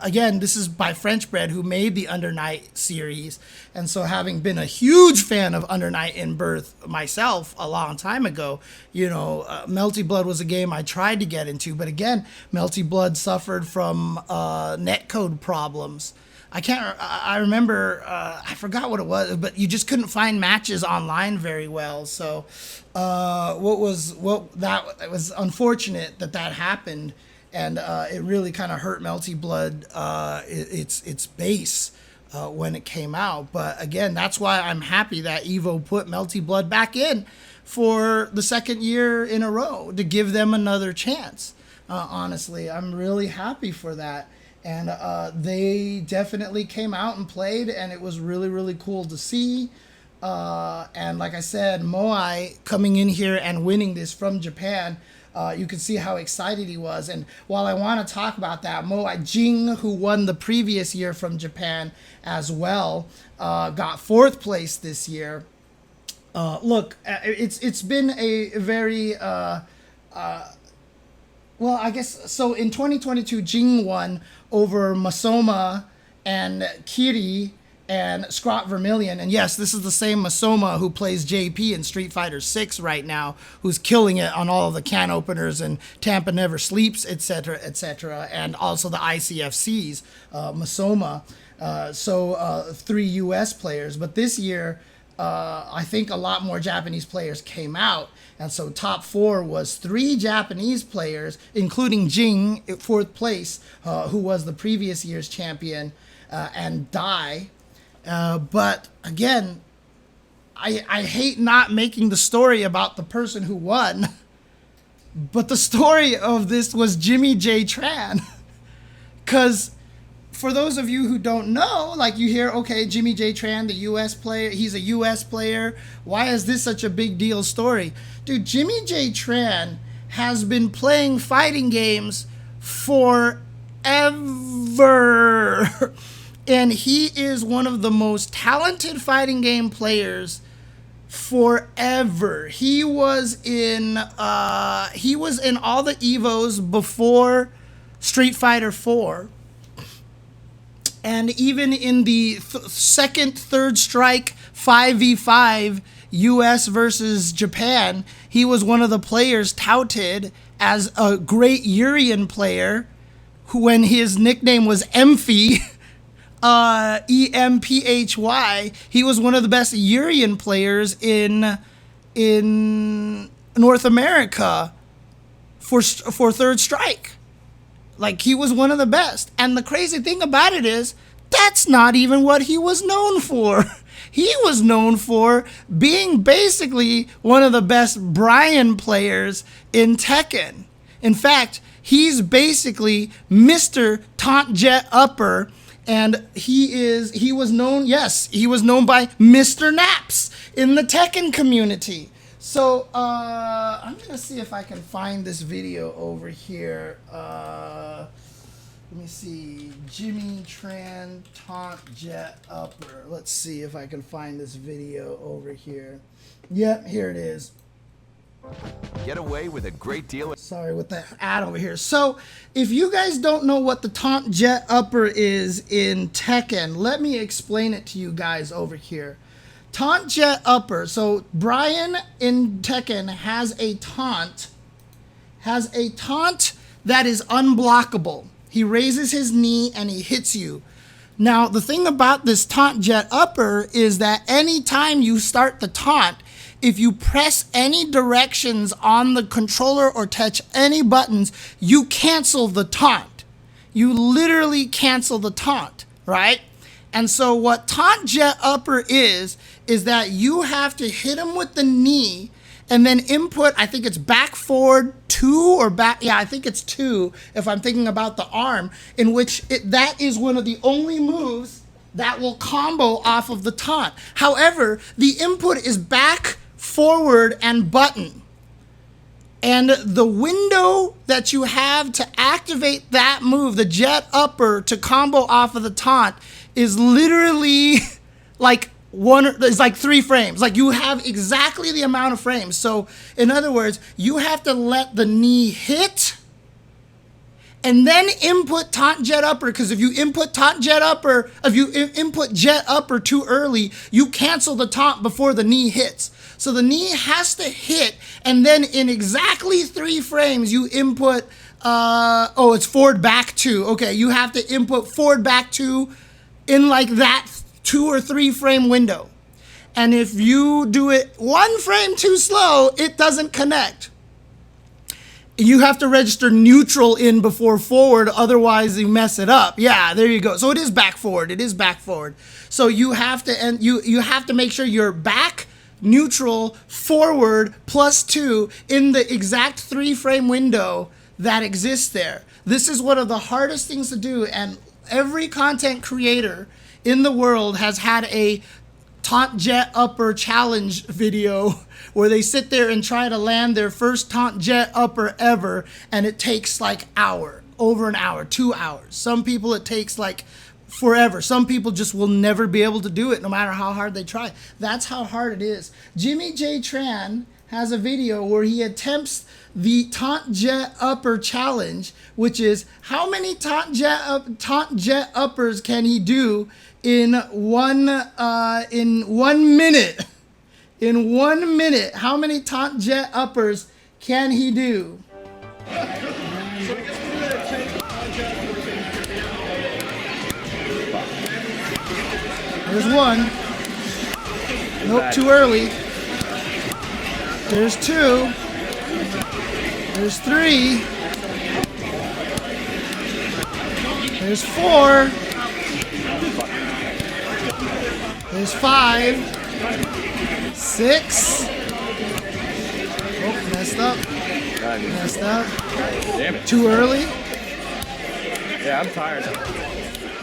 Speaker 1: again, this is by French Bread, who made the Under Night series. And so having been a huge fan of Under Night in Birth myself a long time ago, Melty Blood was a game I tried to get into. But again, Melty Blood suffered from netcode problems. I remember, I forgot what it was, but you just couldn't find matches online very well. So, it was unfortunate that happened. And, it really kind of hurt Melty Blood, its base, when it came out. But again, that's why I'm happy that Evo put Melty Blood back in for the second year in a row to give them another chance. Honestly, I'm really happy for that. And they definitely came out and played, and it was really, really cool to see. And like I said, Moai coming in here and winning this from Japan, you could see how excited he was. And while I want to talk about that, Moai Jing, who won the previous year from Japan as well, got 4th place this year. Look, it's been a very... well, I guess, so in 2022, Jing won over Masoma and Kiri and Scrot Vermilion. And yes, this is the same Masoma who plays JP in Street Fighter 6 right now, who's killing it on all of the can openers and Tampa Never Sleeps, etc., and also the ICFCs, Masoma. So 3 US players. But this year, I think a lot more Japanese players came out. And so top 4 was 3 Japanese players, including Jing, 4th place, who was the previous year's champion, and Dai. But again, I hate not making the story about the person who won. But the story of this was Jimmy J. Tran. Because for those of you who don't know, like you hear, okay, Jimmy J. Tran, the U.S. player, he's a U.S. player. Why is this such a big deal story? Dude, Jimmy J. Tran has been playing fighting games forever. And he is one of the most talented fighting game players forever. He was in all the Evos before Street Fighter 4. And even in the second Third Strike 5v5 US versus Japan, he was one of the players touted as a great Urian player, who, when his nickname was Emphy, EMPHY, he was one of the best Urian players in North America for Third Strike. Like, he was one of the best. And the crazy thing about it is, that's not even what he was known for. He was known for being basically one of the best Brian players in Tekken. In fact, he's basically Mr. Taunt Jet Upper, and he was known by Mr. Naps in the Tekken community. So, I'm going to see if I can find this video over here. Let me see. Jimmy Tran Taunt Jet Upper. Let's see if I can find this video over here. Yep, here it is.
Speaker 2: Get away with a great deal.
Speaker 1: Sorry with the ad over here. So, if you guys don't know what the Taunt Jet Upper is in Tekken, let me explain it to you guys over here. Taunt Jet Upper. So Brian in Tekken has a taunt that is unblockable. He raises his knee and he hits you. Now, the thing about this Taunt Jet Upper is that anytime you start the taunt, if you press any directions on the controller or touch any buttons, you cancel the taunt. You literally cancel the taunt, right? And so what Taunt Jet Upper is that you have to hit him with the knee and then input, I think it's back forward 2 or back, yeah, I think it's 2 if I'm thinking about the arm, in which that is one of the only moves that will combo off of the taunt. However, the input is back, forward, and button. And the window that you have to activate that move, the Jet Upper, to combo off of the taunt, is literally like it's like 3 frames. Like you have exactly the amount of frames. So in other words, you have to let the knee hit and then input taunt jet upper, because if you input taunt jet upper, if you input jet upper too early, you cancel the taunt before the knee hits. So the knee has to hit, and then in exactly 3 frames, you input, it's forward back 2. Okay, you have to input forward back 2 in like that 2 or 3 frame window. And if you do it 1 frame too slow, it doesn't connect. You have to register neutral in before forward, otherwise you mess it up. Yeah, there you go. So it is back forward. It is back forward. So you have to, and you have to make sure you're back, neutral, forward, +2 in the exact 3 frame window that exists there. This is one of the hardest things to do, and every content creator in the world has had a taunt jet upper challenge video where they sit there and try to land their first taunt jet upper ever, and it takes like over an hour, 2 hours. Some people it takes like forever. Some people just will never be able to do it no matter how hard they try. That's how hard it is. Jimmy J Tran has a video where he attempts the taunt jet upper challenge, which is how many taunt jet uppers can he do in 1 minute? In 1 minute, how many taunt jet uppers can he do? There's 1. Nope, too early. There's 2. There's 3. There's 4. There's 5. 6. Oh, messed up. Messed up.
Speaker 3: Damn it.
Speaker 1: Too early.
Speaker 3: Yeah, I'm tired.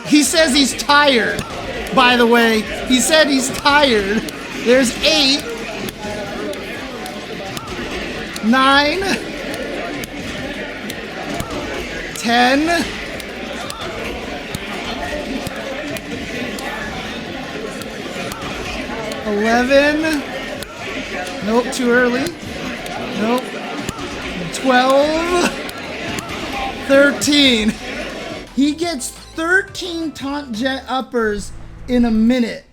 Speaker 1: He says he's tired, by the way. He said he's tired. There's 8. 9. 10. 11. Nope, too early. Nope. 12. 13. He gets 13 taunt jet uppers in a minute.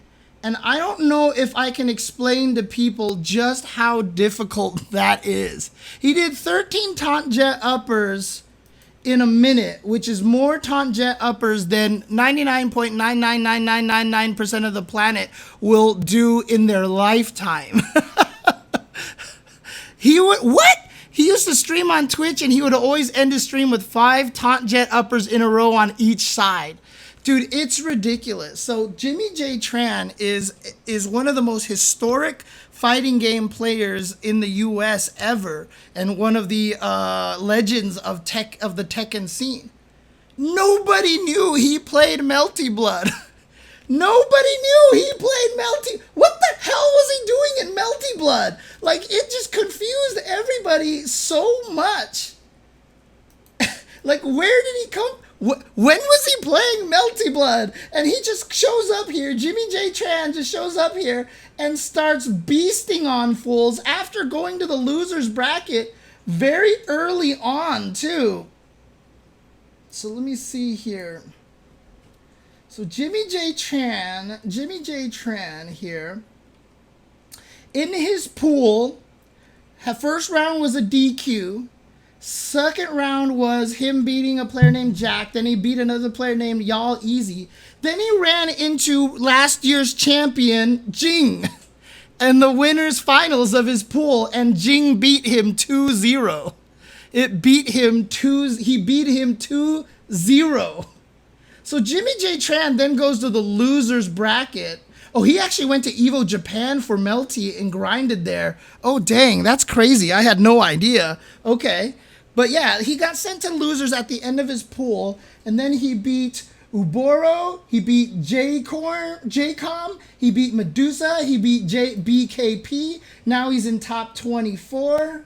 Speaker 1: And I don't know if I can explain to people just how difficult that is. He did 13 taunt jet uppers in a minute, which is more taunt jet uppers than 99.999999% of the planet will do in their lifetime. What? He used to stream on Twitch, and he would always end his stream with 5 taunt jet uppers in a row on each side. Dude, it's ridiculous. So Jimmy J Tran is one of the most historic fighting game players in the U.S. ever, and one of the legends of the Tekken scene. Nobody knew he played Melty Blood. Nobody knew he played Melty. What the hell was he doing in Melty Blood? Like, it just confused everybody so much. Like, where did he come? When was he playing Melty Blood? And he just shows up here. Jimmy J Tran just shows up here and starts beasting on fools after going to the losers bracket very early on, too. So let me see here. So Jimmy J Tran here, in his pool, first round was a DQ. Second round was him beating a player named Jack. Then he beat another player named Y'all Easy. Then he ran into last year's champion, Jing, in the winners finals of his pool, and Jing beat him 2-0. He beat him 2-0. So Jimmy J Tran then goes to the losers bracket. Oh, he actually went to Evo Japan for Melty and grinded there. Oh, dang, that's crazy. I had no idea. Okay. But yeah, he got sent to losers at the end of his pool, and then he beat Uboro, he beat J-Com, he beat Medusa, he beat BKP. Now he's in top 24.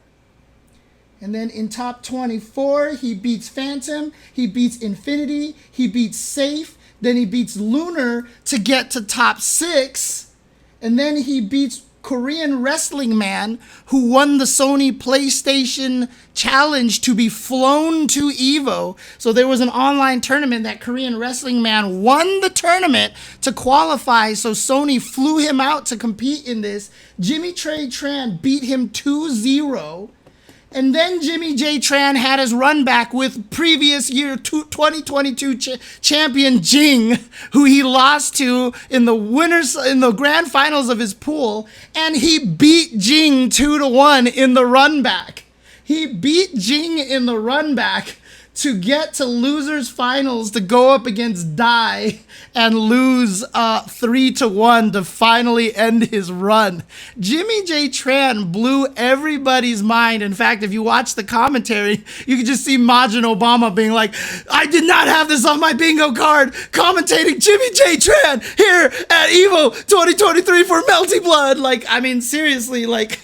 Speaker 1: And then in top 24, he beats Phantom, he beats Infinity, he beats Safe, then he beats Lunar to get to top 6. And then he beats Korean Wrestling Man, who won the Sony PlayStation Challenge to be flown to EVO. So there was an online tournament that Korean Wrestling Man won the tournament to qualify. So Sony flew him out to compete in this. Jimmy J. Tran beat him 2-0. And then Jimmy J. Tran had his run back with previous year 2022 champion Jing, who he lost to in the grand finals of his pool, and he beat Jing 2-1 in the run back. He beat Jing in the run back to get to losers finals to go up against Dai and lose 3-1 to finally end his run. Jimmy J. Tran blew everybody's mind. In fact, if you watch the commentary, you can just see Majin Obama being like, I did not have this on my bingo card, commentating Jimmy J. Tran here at EVO 2023 for Melty Blood. Like, I mean, seriously, like,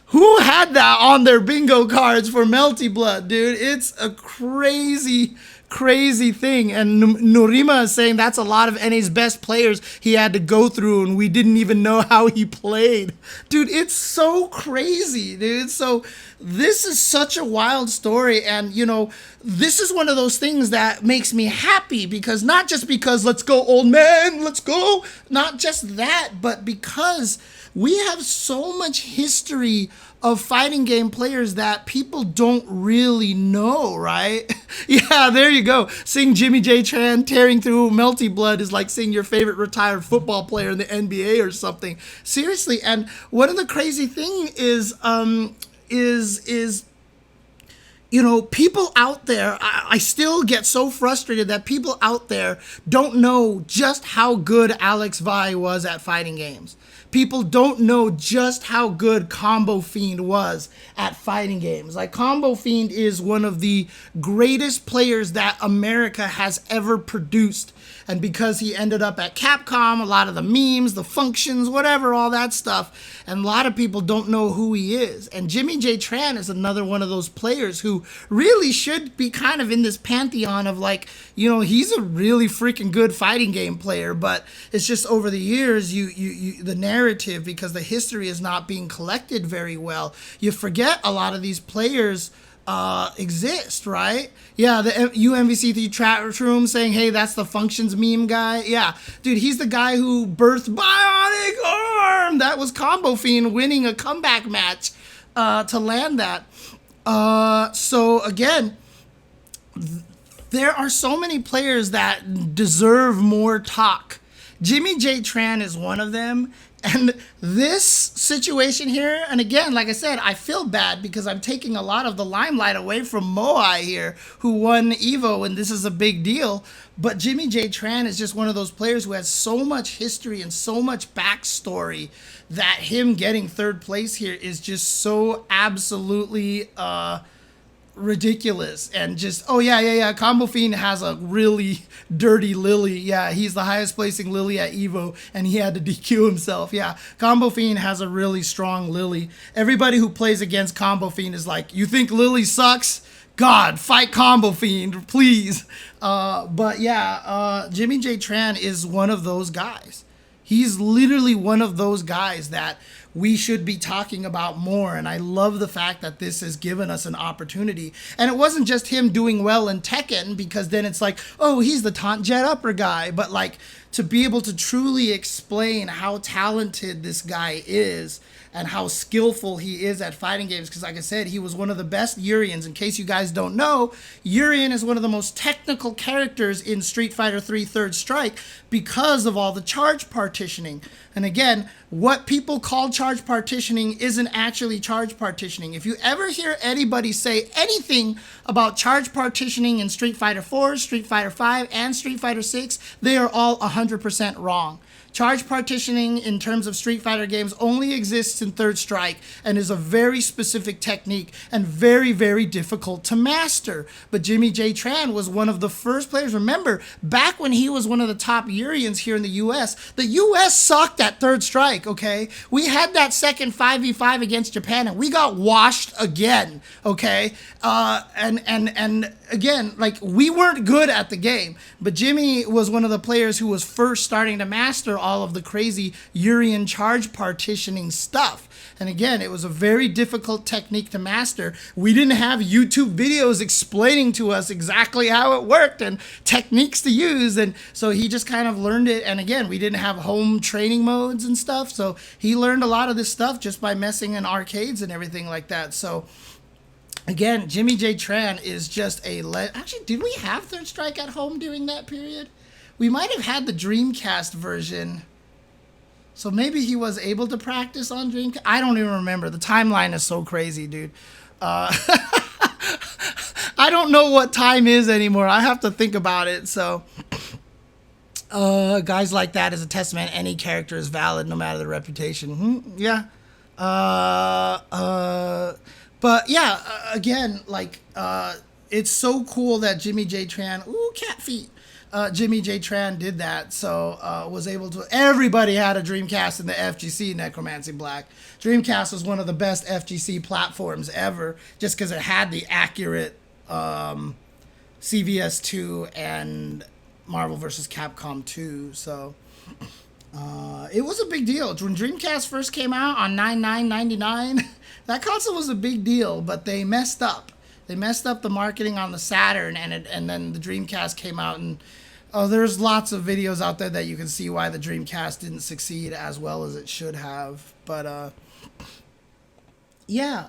Speaker 1: who had that on their bingo cards for Melty Blood, dude? It's a crazy, crazy thing. And Norima is saying that's a lot of NA's best players he had to go through, and we didn't even know how he played. Dude, it's so crazy, dude. So this is such a wild story. And, you know, this is one of those things that makes me happy, because not just because let's go, old man, let's go. Not just that, but because we have so much history of fighting game players that people don't really know, right? Yeah, there you go. Seeing Jimmy J. Tran tearing through Melty Blood is like seeing your favorite retired football player in the NBA or something. Seriously, and one of the crazy thing is you know, people out there, I still get so frustrated that people out there don't know just how good Alex Vi was at fighting games. People don't know just how good Combo Fiend was at fighting games. Like, Combo Fiend is one of the greatest players that America has ever produced. And because he ended up at Capcom, a lot of the memes, the functions, whatever, all that stuff, and a lot of people don't know who he is. And Jimmy J. Tran is another one of those players who really should be kind of in this pantheon of, like, you know, he's a really freaking good fighting game player, but it's just over the years, the narrative, because the history is not being collected very well, you forget a lot of these players exist, right? Yeah, the UMVC3 chat room saying, hey, that's the functions meme guy. Yeah, dude, he's the guy who birthed Bionic Arm. That was Combo Fiend winning a comeback match to land that. So again, there are so many players that deserve more talk. Jimmy J. Tran is one of them. And this situation here, and again, like I said, I feel bad because I'm taking a lot of the limelight away from Moai here, who won EVO, and this is a big deal. But Jimmy J. Tran is just one of those players who has so much history and so much backstory that him getting third place here is just so absolutely ridiculous. And just, oh yeah, Combo Fiend has a really dirty Lily. Yeah, he's the highest placing Lily at EVO, and he had to DQ himself. Yeah, Combo Fiend has a really strong Lily. Everybody who plays against Combo Fiend is like, you think Lily sucks? God, fight Combo Fiend, please. But yeah, Jimmy J. Tran is one of those guys. He's literally one of those guys that we should be talking about more. And I love the fact that this has given us an opportunity. And it wasn't just him doing well in Tekken, because then it's like, oh, he's the taunt jet upper guy. But like, to be able to truly explain how talented this guy is and how skillful he is at fighting games. Because like I said, he was one of the best Urians. In case you guys don't know, Urian is one of the most technical characters in Street Fighter 3 Third Strike because of all the charge partitioning. And again, what people call charge partitioning isn't actually charge partitioning. If you ever hear anybody say anything about charge partitioning in Street Fighter 4, Street Fighter 5, and Street Fighter 6, they are all 100% wrong. Charge partitioning in terms of Street Fighter games only exists in Third Strike and is a very specific technique and very, very difficult to master. But Jimmy J. Tran was one of the first players. Remember, back when he was one of the top Urians here in the U.S. sucked at Third Strike, okay? We had that second 5v5 against Japan and we got washed again, okay? And again, like, we weren't good at the game, but Jimmy was one of the players who was first starting to master all of the crazy Urian charge partitioning stuff. And again, it was a very difficult technique to master. We didn't have YouTube videos explaining to us exactly how it worked and techniques to use. And so he just kind of learned it. And again, we didn't have home training modes and stuff. So he learned a lot of this stuff just by messing in arcades and everything like that. So again, Jimmy J. Tran is just a... Actually, did we have Third Strike at home during that period? We might have had the Dreamcast version. So maybe he was able to practice on Dreamcast. I don't even remember. The timeline is so crazy, dude. I don't know what time is anymore. I have to think about it. So guys like that is a testament. Any character is valid no matter the reputation. Yeah. But yeah, again, like, it's so cool that Jimmy J. Tran, ooh, cat feet. Jimmy J. Tran did that, so was able to... Everybody had a Dreamcast in the FGC Necromancy Black. Dreamcast was one of the best FGC platforms ever, just because it had the accurate CVS2 and Marvel vs. Capcom 2, so... it was a big deal. When Dreamcast first came out on 9/9/99, that console was a big deal, but they messed up. They messed up the marketing on the Saturn, and then the Dreamcast came out, and there's lots of videos out there that you can see why the Dreamcast didn't succeed as well as it should have. But yeah,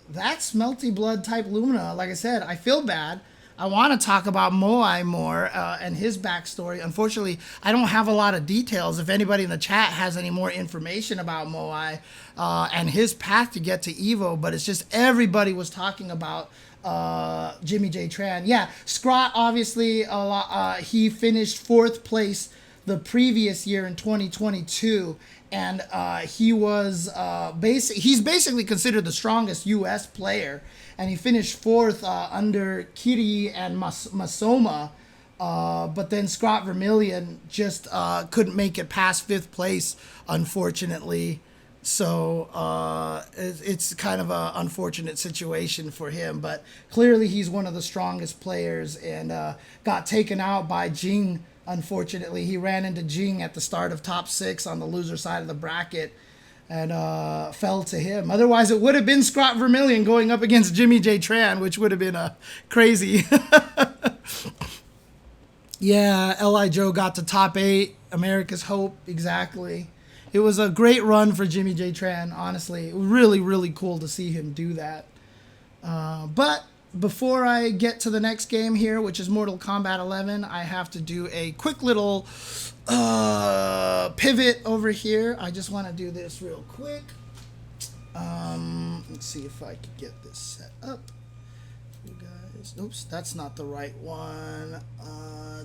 Speaker 1: that's Melty Blood type Lumina. Like I said, I feel bad. I want to talk about Moai more and his backstory. Unfortunately, I don't have a lot of details. If anybody in the chat has any more information about Moai and his path to get to Evo, but it's just everybody was talking about Jimmy J. Tran. Yeah, Scrot, obviously, he finished 4th place the previous year in 2022. And he was he's basically considered the strongest U.S. player. And he finished 4th under Kiri and Masoma. But then Scott Vermillion just couldn't make it past 5th place, unfortunately. So it's kind of an unfortunate situation for him. But clearly he's one of the strongest players and got taken out by Jing. Unfortunately, he ran into Jing at the start of top 6 on the loser side of the bracket and fell to him. Otherwise, it would have been Scott Vermillion going up against Jimmy J. Tran, which would have been crazy. Yeah, L.I. Joe got to top 8, America's Hope, exactly. It was a great run for Jimmy J. Tran, honestly. Really, really cool to see him do that. But before I get to the next game here, which is Mortal Kombat 11, I have to do a quick little pivot over here. I just want to do this real quick. Let's see if I can get this set up. You guys, oops, that's not the right one.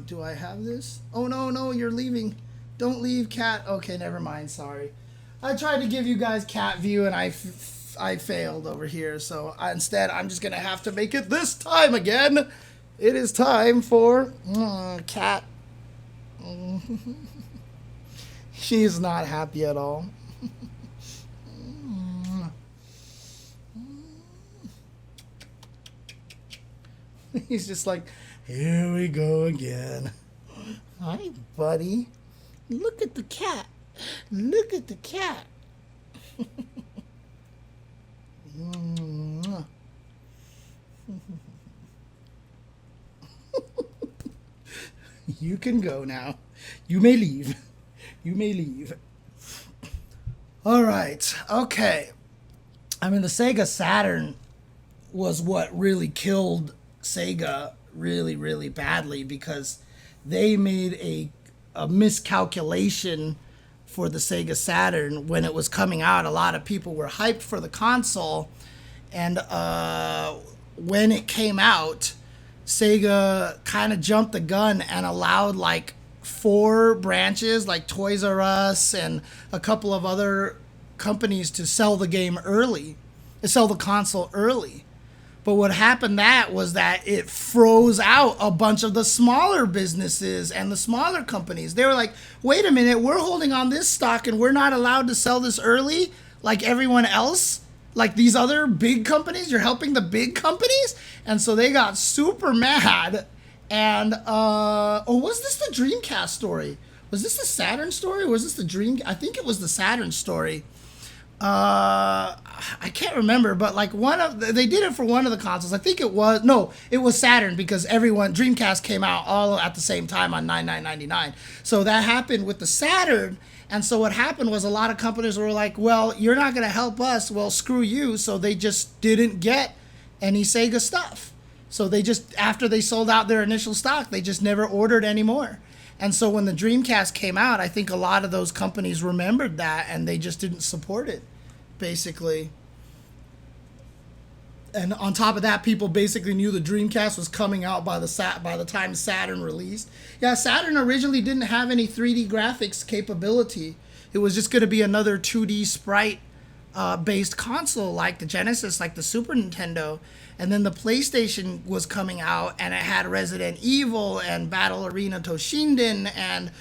Speaker 1: Do I have this? Oh, no, you're leaving. Don't leave, cat. Okay, never mind, sorry. I tried to give you guys cat view and I failed over here, so instead I'm just gonna have to make it this time again. It is time for cat. She is not happy at all. He's just like, here we go again. Hi, buddy. Look at the cat. Look at the cat. You can go now. You may leave. You may leave. All right. Okay. I mean, the Sega Saturn was what really killed Sega really, really badly because they made a miscalculation for the Sega Saturn when it was coming out. A lot of people were hyped for the console, and when it came out, Sega kind of jumped the gun and allowed like 4 branches like Toys R Us and a couple of other companies to sell the game early, to sell the console early. But what happened was that it froze out a bunch of the smaller businesses and the smaller companies. They were like, wait a minute, we're holding on this stock and we're not allowed to sell this early like everyone else? Like these other big companies? You're helping the big companies? And so they got super mad. And, was this the Dreamcast story? Was this the Saturn story or was this the Dream? I think it was the Saturn story. I can't remember, but like they did it for one of the consoles. I think it was Saturn, because Dreamcast came out all at the same time on 99.99. So that happened with the Saturn. And so what happened was a lot of companies were like, well, you're not going to help us. Well, screw you. So they just didn't get any Sega stuff. So they just, after they sold out their initial stock, they just never ordered anymore. And so when the Dreamcast came out, I think a lot of those companies remembered that and they just didn't support it, basically. And on top of that, people basically knew the Dreamcast was coming out by the time Saturn released. Yeah, Saturn originally didn't have any 3D graphics capability. It was just going to be another 2D sprite based console like the Genesis, like the Super Nintendo. And then the PlayStation was coming out, and it had Resident Evil and Battle Arena Toshinden and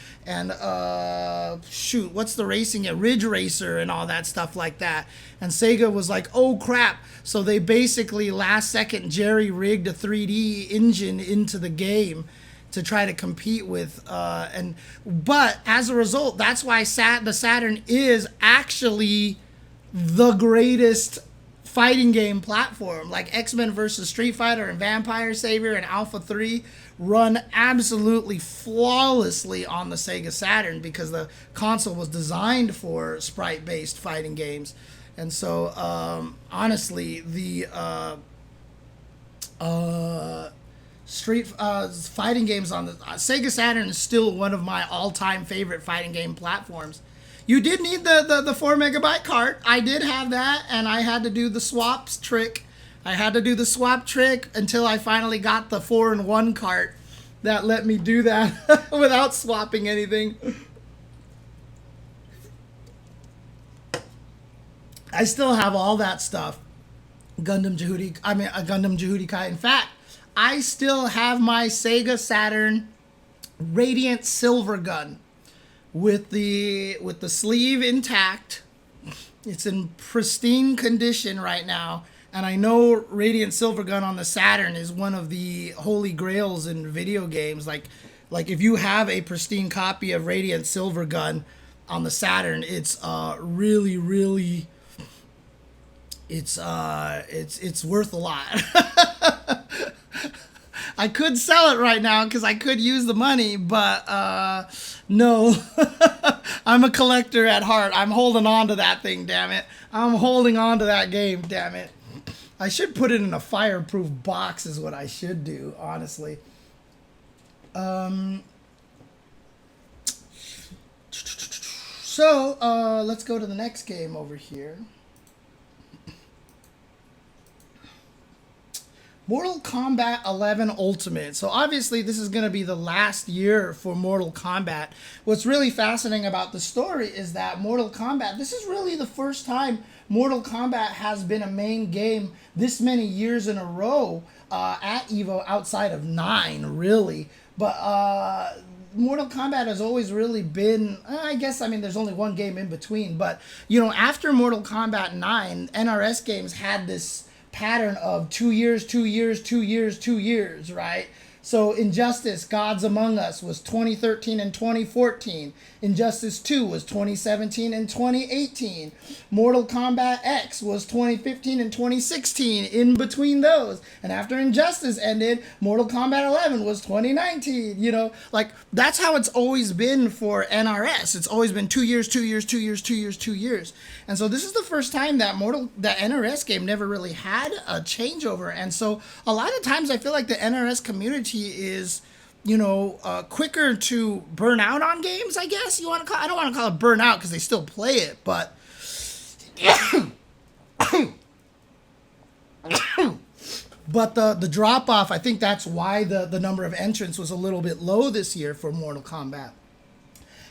Speaker 1: what's the racing game? Ridge Racer and all that stuff like that. And Sega was like, oh crap. So they basically last second jerry-rigged a 3D engine into the game to try to compete with. But as a result, that's why the Saturn is actually the greatest fighting game platform. Like X-Men versus Street Fighter and Vampire Savior and Alpha 3 run absolutely flawlessly on the Sega Saturn because the console was designed for sprite-based fighting games. And so, honestly, the fighting games on the Sega Saturn is still one of my all-time favorite fighting game platforms. You did need the 4 megabyte cart. I did have that, and I had to do the swaps trick. I had to do the swap trick until I finally got the 4-in-1 cart that let me do that without swapping anything. I still have all that stuff. Gundam Jehudi Kai. In fact, I still have my Sega Saturn Radiant Silver gun with the sleeve intact. It's in pristine condition right now. And I know Radiant Silver Gun on the Saturn is one of the holy grails in video games. Like if you have a pristine copy of Radiant Silver Gun on the Saturn, it's really, really, it's worth a lot. I could sell it right now because I could use the money, but no. I'm a collector at heart. I'm holding on to that thing, damn it. I'm holding on to that game, damn it. I should put it in a fireproof box is what I should do, honestly. So, let's go to the next game over here. Mortal Kombat 11 Ultimate. So obviously this is going to be the last year for Mortal Kombat. What's really fascinating about the story is that Mortal Kombat, this is really the first time Mortal Kombat has been a main game this many years in a row at EVO, outside of 9, really. But Mortal Kombat has always really been, there's only one game in between. But, after Mortal Kombat 9, NRS games had this pattern of 2 years, 2 years, 2 years, 2 years, right? So Injustice, Gods Among Us was 2013 and 2014. Injustice 2 was 2017 and 2018. Mortal Kombat X was 2015 and 2016, in between those. And after Injustice ended, Mortal Kombat 11 was 2019. That's how it's always been for NRS. It's always been 2 years, 2 years, 2 years, 2 years, 2 years. And so this is the first time that NRS game never really had a changeover. And so a lot of times I feel like the NRS community is, quicker to burn out on games, I guess you want to call. I don't want to call it burn out because they still play it, but but the drop off, I think that's why the number of entrants was a little bit low this year for Mortal Kombat.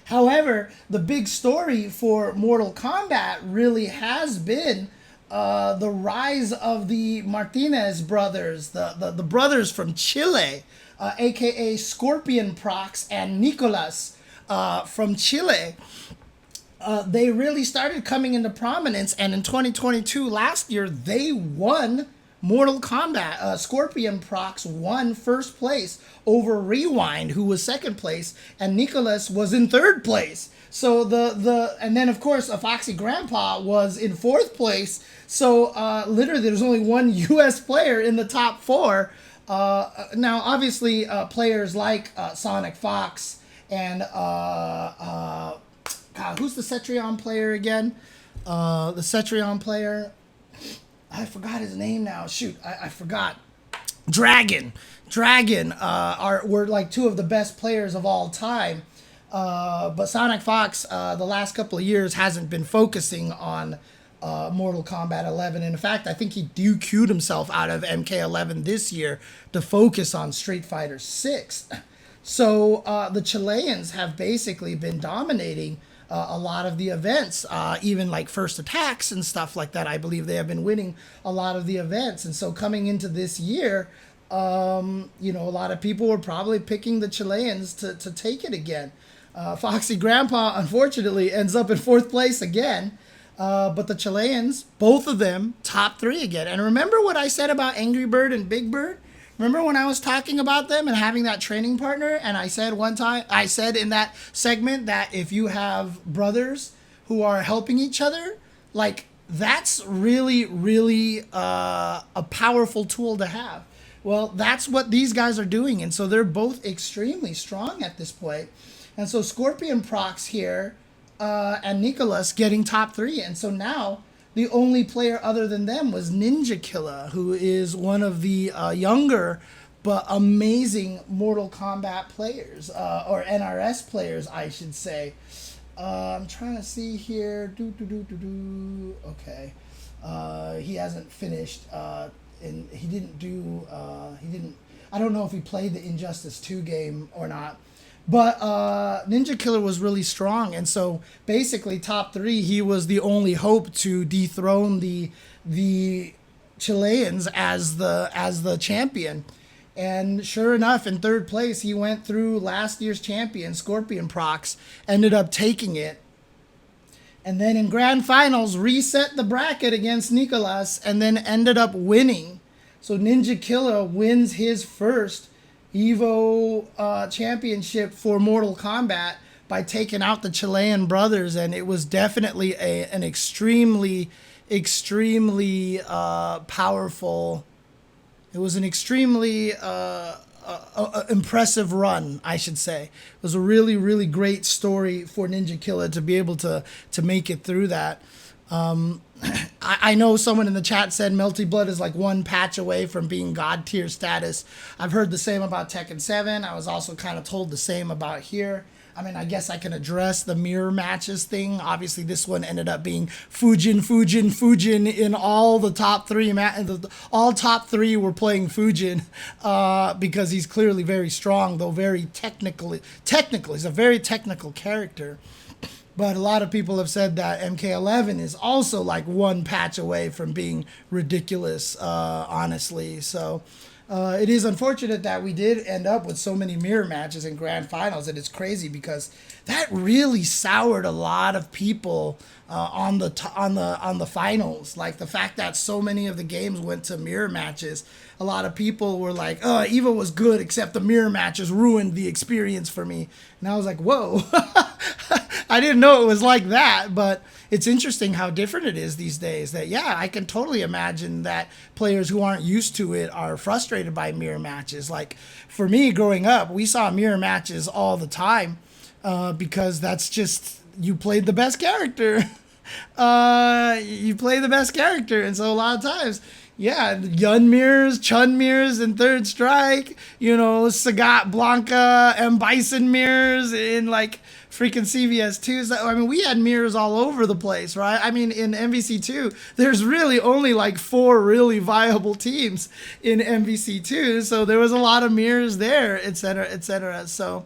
Speaker 1: However, the big story for Mortal Kombat really has been the rise of the Martinez brothers, the brothers from Chile, aka Scorpion Prox and Nicolas from Chile. They really started coming into prominence, and in 2022, last year, they won Mortal Kombat, Scorpion Prox won first place over Rewind, who was second place, and Nicholas was in third place. So and then of course Foxy Grandpa was in fourth place. So literally there's only one U.S. player in the top four. Now obviously players like Sonic Fox and who's the Cetrion player again? The Cetrion player. I forgot his name now. Shoot, I forgot. Dragon were like two of the best players of all time. But Sonic Fox, the last couple of years, hasn't been focusing on Mortal Kombat 11. And in fact, I think he DQ'd himself out of MK11 this year to focus on Street Fighter 6. So the Chileans have basically been dominating a lot of the events, even like first attacks and stuff like that. I believe they have been winning a lot of the events. And so coming into this year, a lot of people were probably picking the Chileans to take it again. Foxy Grandpa, unfortunately, ends up in fourth place again. But the Chileans, both of them, top three again. And remember what I said about Angry Bird and Big Bird? Remember when I was talking about them and having that training partner? And I said in that segment that if you have brothers who are helping each other, like that's really, really a powerful tool to have. Well, that's what these guys are doing. And so they're both extremely strong at this point. And so Scorpion Prox here and Nicholas getting top three. And so now the only player other than them was Ninja Killa, who is one of the younger but amazing Mortal Kombat players, or NRS players, I should say. I'm trying to see here. Okay. He hasn't finished. I don't know if he played the Injustice 2 game or not. But Ninja Killa was really strong, and so basically top three, he was the only hope to dethrone the Chileans as the champion. And sure enough, in third place, he went through last year's champion, Scorpion Prox, ended up taking it. And then in grand finals, reset the bracket against Nicolas, and then ended up winning. So Ninja Killa wins his first Evo championship for Mortal Kombat by taking out the Chilean brothers, and it was definitely an extremely powerful. It was an extremely impressive run, I should say. It was a really, really great story for Ninja Killa to be able to make it through that. I know someone in the chat said Melty Blood is like one patch away from being God tier status. I've heard the same about Tekken 7. I was also kind of told the same about here. I mean, I guess I can address the mirror matches thing. Obviously, this one ended up being Fujin in all the top three. All top three were playing Fujin because he's clearly very strong, though very technical. He's a very technical character. But a lot of people have said that MK11 is also like one patch away from being ridiculous, honestly. So it is unfortunate that we did end up with so many mirror matches in grand finals, and it's crazy because that really soured a lot of people on the finals. Like the fact that so many of the games went to mirror matches. A lot of people were like, "Oh, Evo was good, except the mirror matches ruined the experience for me." And I was like, "Whoa." I didn't know it was like that, but it's interesting how different it is these days. That, yeah, I can totally imagine that players who aren't used to it are frustrated by mirror matches. Like, for me, growing up, we saw mirror matches all the time because that's just, you played the best character. You play the best character, and so a lot of times, yeah, Yun mirrors, Chun mirrors in Third Strike, Sagat, Blanca, M. Bison mirrors in like freaking CVS2s. I mean, we had mirrors all over the place, right? I mean, in MVC2, there's really only like 4 really viable teams in MVC2, so there was a lot of mirrors there, etc., etc. So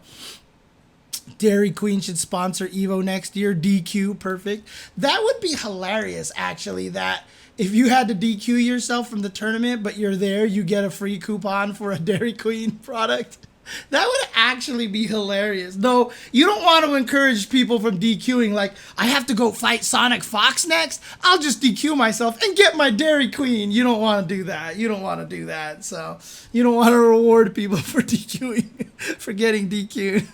Speaker 1: Dairy Queen should sponsor Evo next year. DQ, perfect. That would be hilarious, actually, that if you had to DQ yourself from the tournament, but you're there, you get a free coupon for a Dairy Queen product. That would actually be hilarious. No, you don't want to encourage people from DQing. Like, I have to go fight Sonic Fox next. I'll just DQ myself and get my Dairy Queen. You don't want to do that. You don't want to do that. So you don't want to reward people for DQing, for getting DQ'd.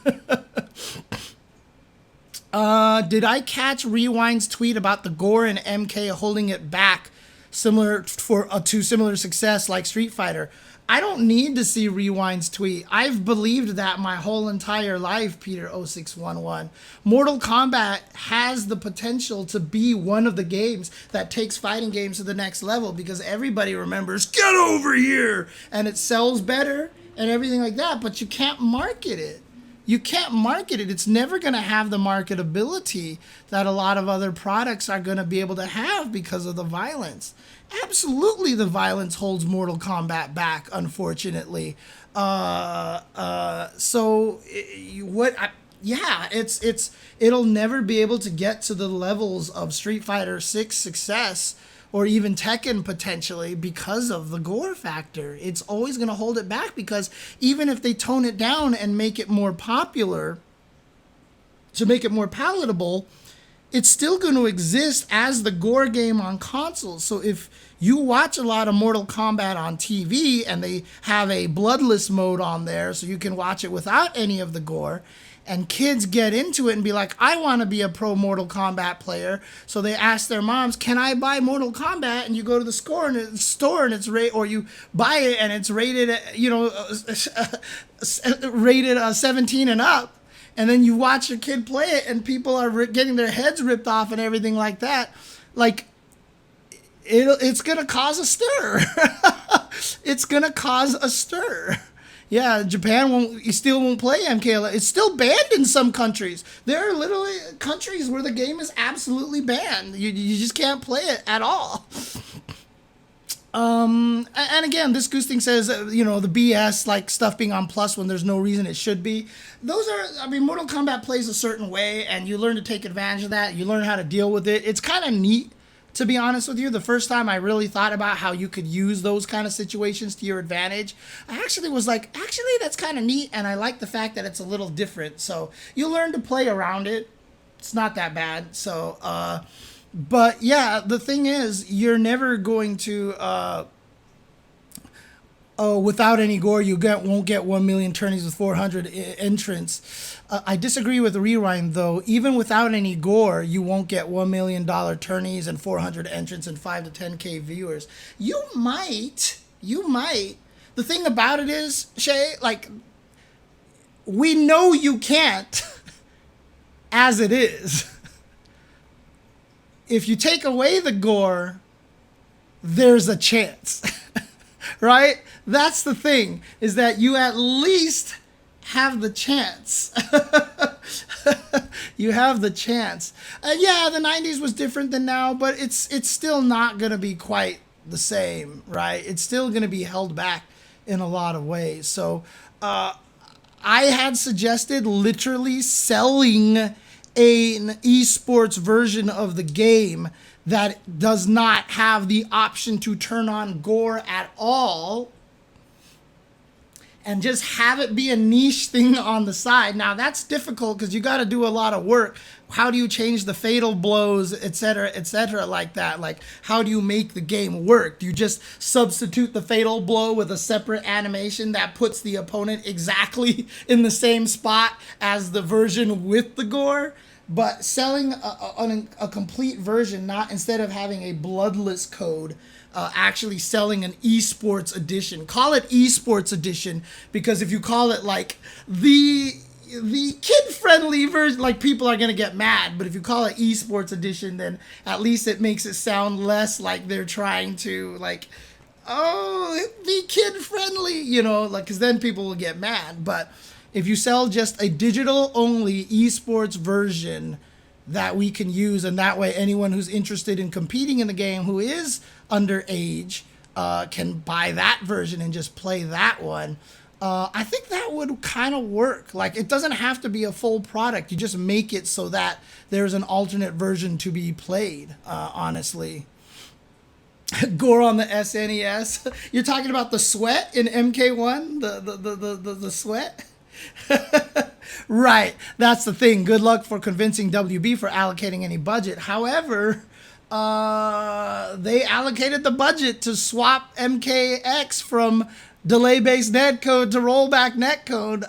Speaker 1: Did I catch Rewind's tweet about the Gore and MK holding it back, similar to similar success like Street Fighter? I don't need to see Rewind's tweet. I've believed that my whole entire life, Peter0611. Mortal Kombat has the potential to be one of the games that takes fighting games to the next level because everybody remembers, get over here, and it sells better and everything like that, but you can't market it. You can't market it. It's never going to have the marketability that a lot of other products are going to be able to have because of the violence. Absolutely, the violence holds Mortal Kombat back, unfortunately. It'll never be able to get to the levels of Street Fighter 6 success or even Tekken potentially because of the gore factor. It's always going to hold it back because even if they tone it down and make it more popular, to make it more palatable, it's still going to exist as the gore game on consoles. So if you watch a lot of Mortal Kombat on TV and they have a bloodless mode on there so you can watch it without any of the gore, and kids get into it and be like, I want to be a pro Mortal Kombat player. So they ask their moms, can I buy Mortal Kombat? And you go to the store and it's rated, or you buy it and it's rated, rated 17 and up. And then you watch your kid play it and people are getting their heads ripped off and everything like that. Like, it's going to cause a stir. It's going to cause a stir. Yeah, Japan still won't play MK11. It's still banned in some countries. There are literally countries where the game is absolutely banned. You just can't play it at all. And again, this Goosting says, the BS, like stuff being on Plus when there's no reason it should be. Mortal Kombat plays a certain way, and you learn to take advantage of that. You learn how to deal with it. It's kind of neat, to be honest with you. The first time I really thought about how you could use those kind of situations to your advantage, I actually was like, that's kind of neat, and I like the fact that it's a little different. So you learn to play around it. It's not that bad. So, but yeah, the thing is, you're never going to, without any gore, won't get 1 million tourneys with 400 entrants. I disagree with Rewind, though. Even without any gore, you won't get $1 million tourneys and 400 entrants and 5 to 10K viewers. You might. The thing about it is, Shay, like, we know you can't as it is. If you take away the gore, there's a chance, right? That's the thing, is that you at least have the chance. You have the chance. Yeah, the 90s was different than now, but it's still not going to be quite the same, right? It's still going to be held back in a lot of ways. So I had suggested literally selling an esports version of the game that does not have the option to turn on gore at all, and just have it be a niche thing on the side. Now, that's difficult because you got to do a lot of work. How do you change the fatal blows, et cetera, like that? Like, how do you make the game work? Do you just substitute the fatal blow with a separate animation that puts the opponent exactly in the same spot as the version with the gore? But selling a complete version, not instead of having a bloodless code, actually selling an esports edition. Call it esports edition, because if you call it like the kid-friendly version, like, people are going to get mad. But if you call it esports edition, then at least it makes it sound less like they're trying to, like, be kid-friendly, like, because then people will get mad. But if you sell just a digital-only esports version that we can use, and that way anyone who's interested in competing in the game who is underage can buy that version and just play that one, I think that would kind of work. Like, it doesn't have to be a full product. You just make it so that there's an alternate version to be played, honestly. Gore on the SNES. You're talking about the sweat in MK1, the sweat. Right, that's the thing. Good luck for convincing WB for allocating any budget. However, they allocated the budget to swap MKX from delay-based netcode to rollback netcode.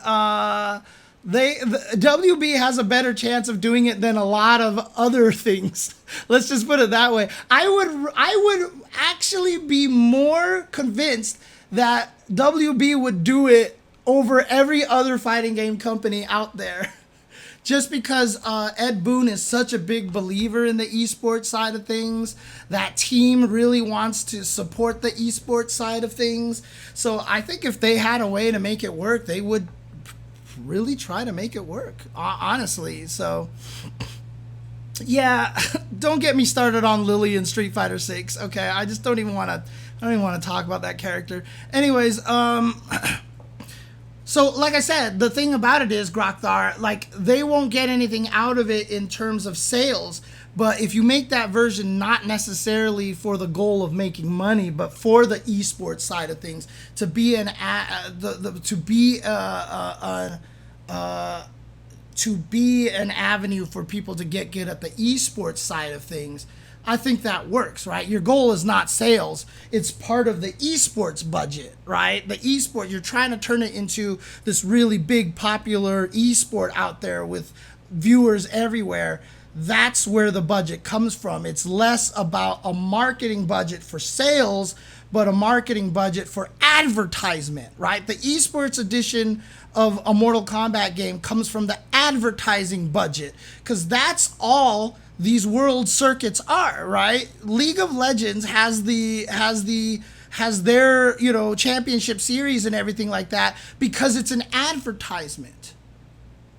Speaker 1: WB has a better chance of doing it than a lot of other things. Let's just put it that way. I would actually be more convinced that WB would do it over every other fighting game company out there. Just because Ed Boon is such a big believer in the esports side of things, that team really wants to support the esports side of things. So I think if they had a way to make it work, they would really try to make it work, honestly. So yeah, don't get me started on Lily in Street Fighter 6. Okay, I just don't even want to talk about that character. Anyways, so like I said, the thing about it is, Grokthar, like, they won't get anything out of it in terms of sales. But if you make that version not necessarily for the goal of making money, but for the esports side of things, to be an avenue for people to get good at the esports side of things, I think that works, right? Your goal is not sales. It's part of the esports budget, right? The esport, you're trying to turn it into this really big, popular esport out there with viewers everywhere. That's where the budget comes from. It's less about a marketing budget for sales, but a marketing budget for advertisement, right? The esports edition of a Mortal Kombat game comes from the advertising budget, because that's all these world circuits are, right? League of Legends has their, you know, championship series and everything like that because it's an advertisement.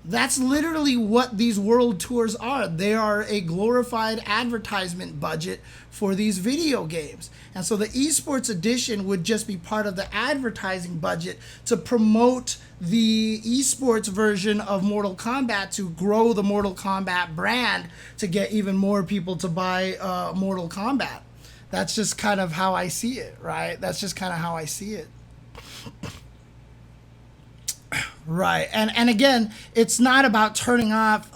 Speaker 1: That's literally what these world tours are. They are a glorified advertisement budget for these video games. And so the esports edition would just be part of the advertising budget to promote the esports version of Mortal Kombat, to grow the Mortal Kombat brand, to get even more people to buy Mortal Kombat. That's just kind of how I see it, right? That's just kind of how I see it. Right, and again, it's not about turning off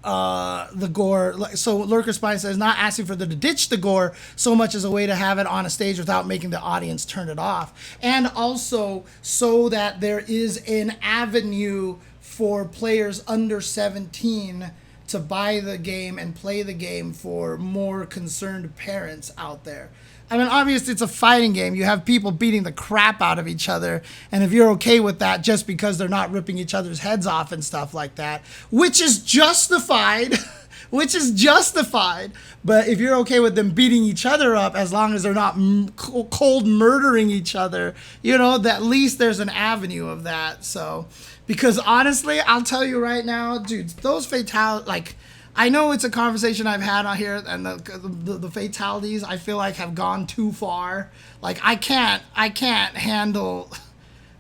Speaker 1: the gore. So Lurker Spine says, not asking for them to ditch the gore so much as a way to have it on a stage without making the audience turn it off, and also so that there is an avenue for players under 17 to buy the game and play the game for more concerned parents out there. I mean, obviously, it's a fighting game. You have people beating the crap out of each other. And if you're okay with that just because they're not ripping each other's heads off and stuff like that, which is justified, but if you're okay with them beating each other up, as long as they're not cold murdering each other, you know, at least there's an avenue of that. So, because honestly, I'll tell you right now, dude, those fatalities, like, I know it's a conversation I've had on here, and the fatalities I feel like have gone too far. Like, I can't handle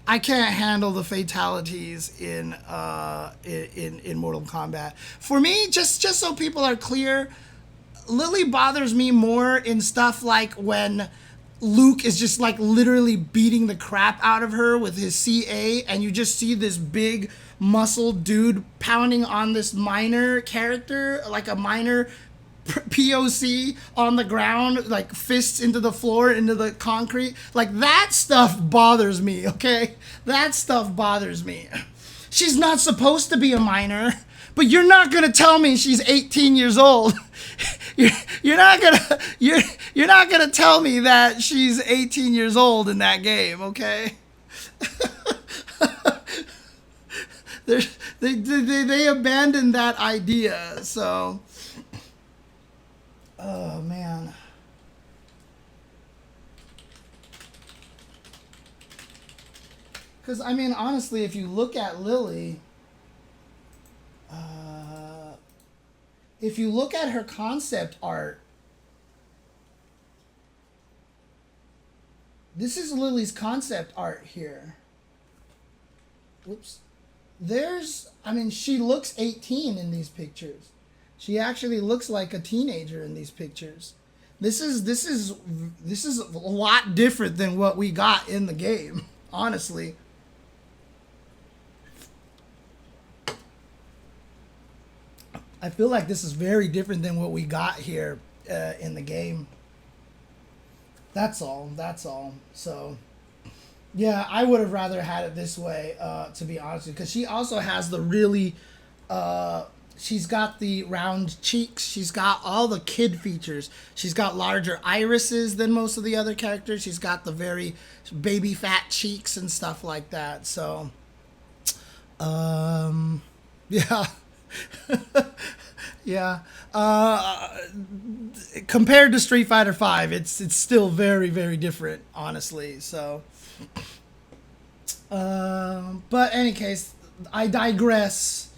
Speaker 1: the fatalities in Mortal Kombat. For me, just so people are clear, Lily bothers me more in stuff like when Luke is just like literally beating the crap out of her with his CA, and you just see this big muscle dude pounding on this minor character, like a minor POC on the ground, like fists into the floor, into the concrete. Like, that stuff bothers me, okay? That stuff bothers me. She's not supposed to be a minor, but you're not gonna tell me she's 18 years old. You're not gonna tell me that she's 18 years old in that game, okay? They abandoned that idea, so. Oh, man. Because, I mean, honestly, if you look at Lily, if you look at her concept art, this is Lily's concept art here. Whoops. I mean, she looks 18 in these pictures. She actually looks like a teenager in these pictures. This is a lot different than what we got in the game, honestly. I feel like this is very different than what we got here in the game. That's all. That's all. So, yeah, I would have rather had it this way, to be honest with you, because she also has the really, she's got the round cheeks. She's got all the kid features. She's got larger irises than most of the other characters. She's got the very baby fat cheeks and stuff like that. So, yeah. Yeah. Compared to Street Fighter V, it's still very, very different, honestly. So, but any case, I digress.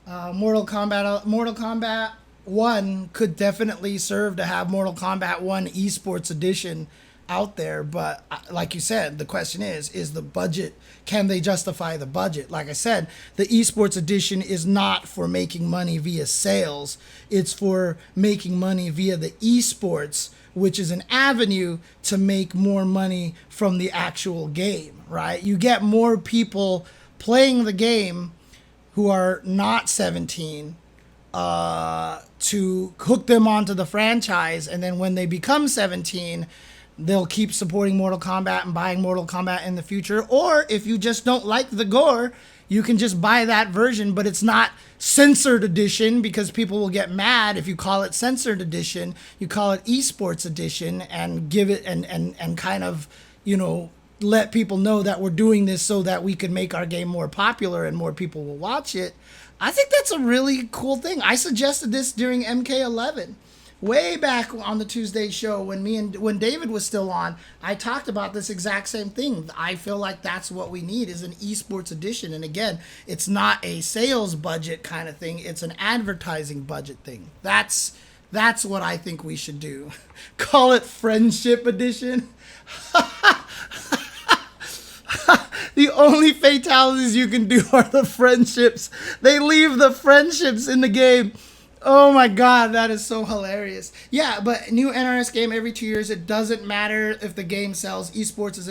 Speaker 1: Mortal Kombat 1 could definitely serve to have Mortal Kombat 1 Esports Edition out there, but like you said, the question is the budget, can they justify the budget? Like I said, the Esports Edition is not for making money via sales, it's for making money via the esports, which is an avenue to make more money from the actual game, right? You get more people playing the game who are not 17 to hook them onto the franchise, and then when they become 17, they'll keep supporting Mortal Kombat and buying Mortal Kombat in the future. Or if you just don't like the gore, you can just buy that version, but it's not censored edition, because people will get mad if you call it censored edition. You call it esports edition and give it and kind of, you know, let people know that we're doing this so that we can make our game more popular and more people will watch it. I think that's a really cool thing. I suggested this during MK11. Way back on the Tuesday show when David was still on, I talked about this exact same thing. I feel like that's what we need, is an esports edition. And again, it's not a sales budget kind of thing. It's an advertising budget thing. That's what I think we should do. Call it Friendship Edition. The only fatalities you can do are the friendships. They leave the friendships in the game. Oh my god, that is so hilarious. Yeah, but new NRS game every 2 years. It doesn't matter if the game sells. Esports is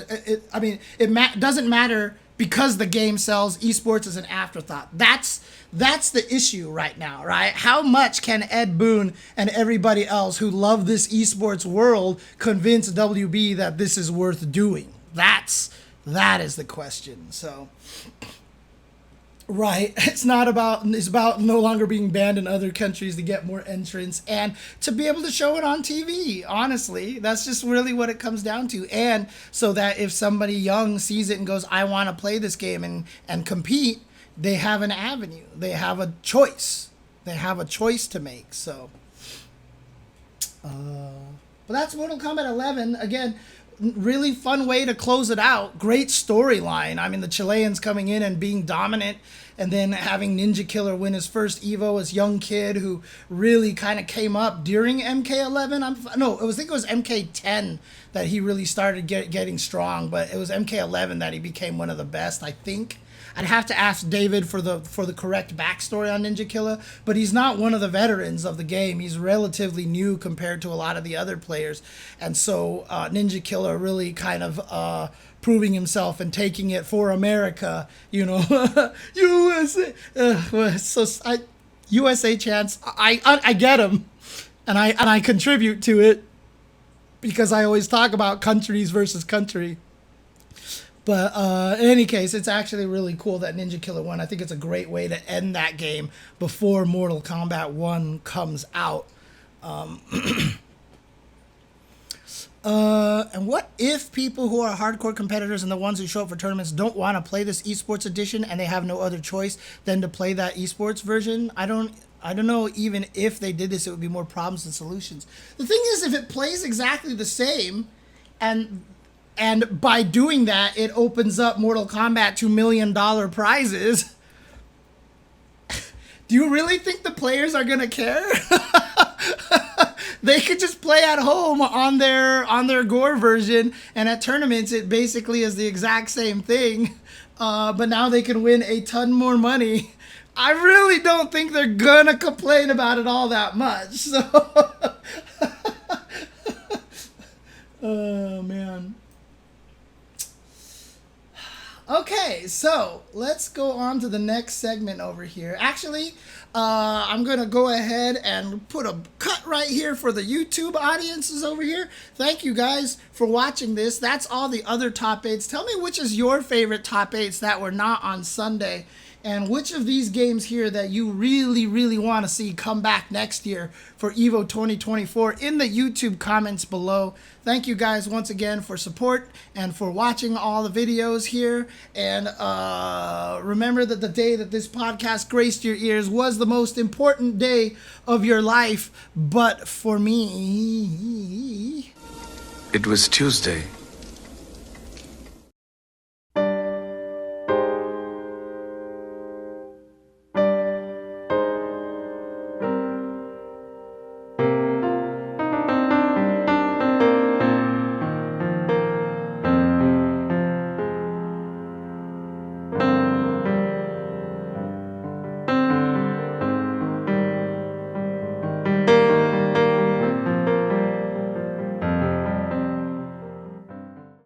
Speaker 1: doesn't matter because the game sells. Esports is an afterthought. That's the issue right now, right? How much can Ed Boon and everybody else who love this esports world convince WB that this is worth doing? That is the question. So, right, it's about no longer being banned in other countries to get more entrants and to be able to show it on TV. Honestly, that's just really what it comes down to. And so that if somebody young sees it and goes, I want to play this game and compete, they have an avenue. They have a choice. They have a choice to make. So, but that's Mortal Kombat 11. Again, really fun way to close it out. Great storyline. I mean, the Chileans coming in and being dominant, and then having Ninja Killer win his first Evo as young kid who really kind of came up during MK11. I think it was MK10 that he really started getting strong, but it was MK11 that he became one of the best, I think. I'd have to ask David for the correct backstory on Ninja Killer, but he's not one of the veterans of the game. He's relatively new compared to a lot of the other players, and so Ninja Killer really kind of proving himself and taking it for America, you know. USA, USA chants. I get him, and I contribute to it because I always talk about countries versus country. But in any case, it's actually really cool that Ninja Killer won. I think it's a great way to end that game before Mortal Kombat 1 comes out. And what if people who are hardcore competitors and the ones who show up for tournaments don't want to play this esports edition and they have no other choice than to play that esports version? I don't know, even if they did this, it would be more problems than solutions. The thing is, if it plays exactly the same, and by doing that, it opens up Mortal Kombat $2 million prizes. Do you really think the players are gonna care? They could just play at home on their gore version, and at tournaments it basically is the exact same thing. But now they can win a ton more money. I really don't think they're gonna complain about it all that much. So so let's go on to the next segment over here. Actually, I'm going to go ahead and put a cut right here for the YouTube audiences over here. Thank you guys for watching this. That's all the other top 8s. Tell me which is your favorite top 8s that were not on Sunday, and which of these games here that you really, really want to see come back next year for EVO 2024 in the YouTube comments below. Thank you guys once again for support and for watching all the videos here. And remember that the day that this podcast graced your ears was the most important day of your life. But for me,
Speaker 4: It was Tuesday.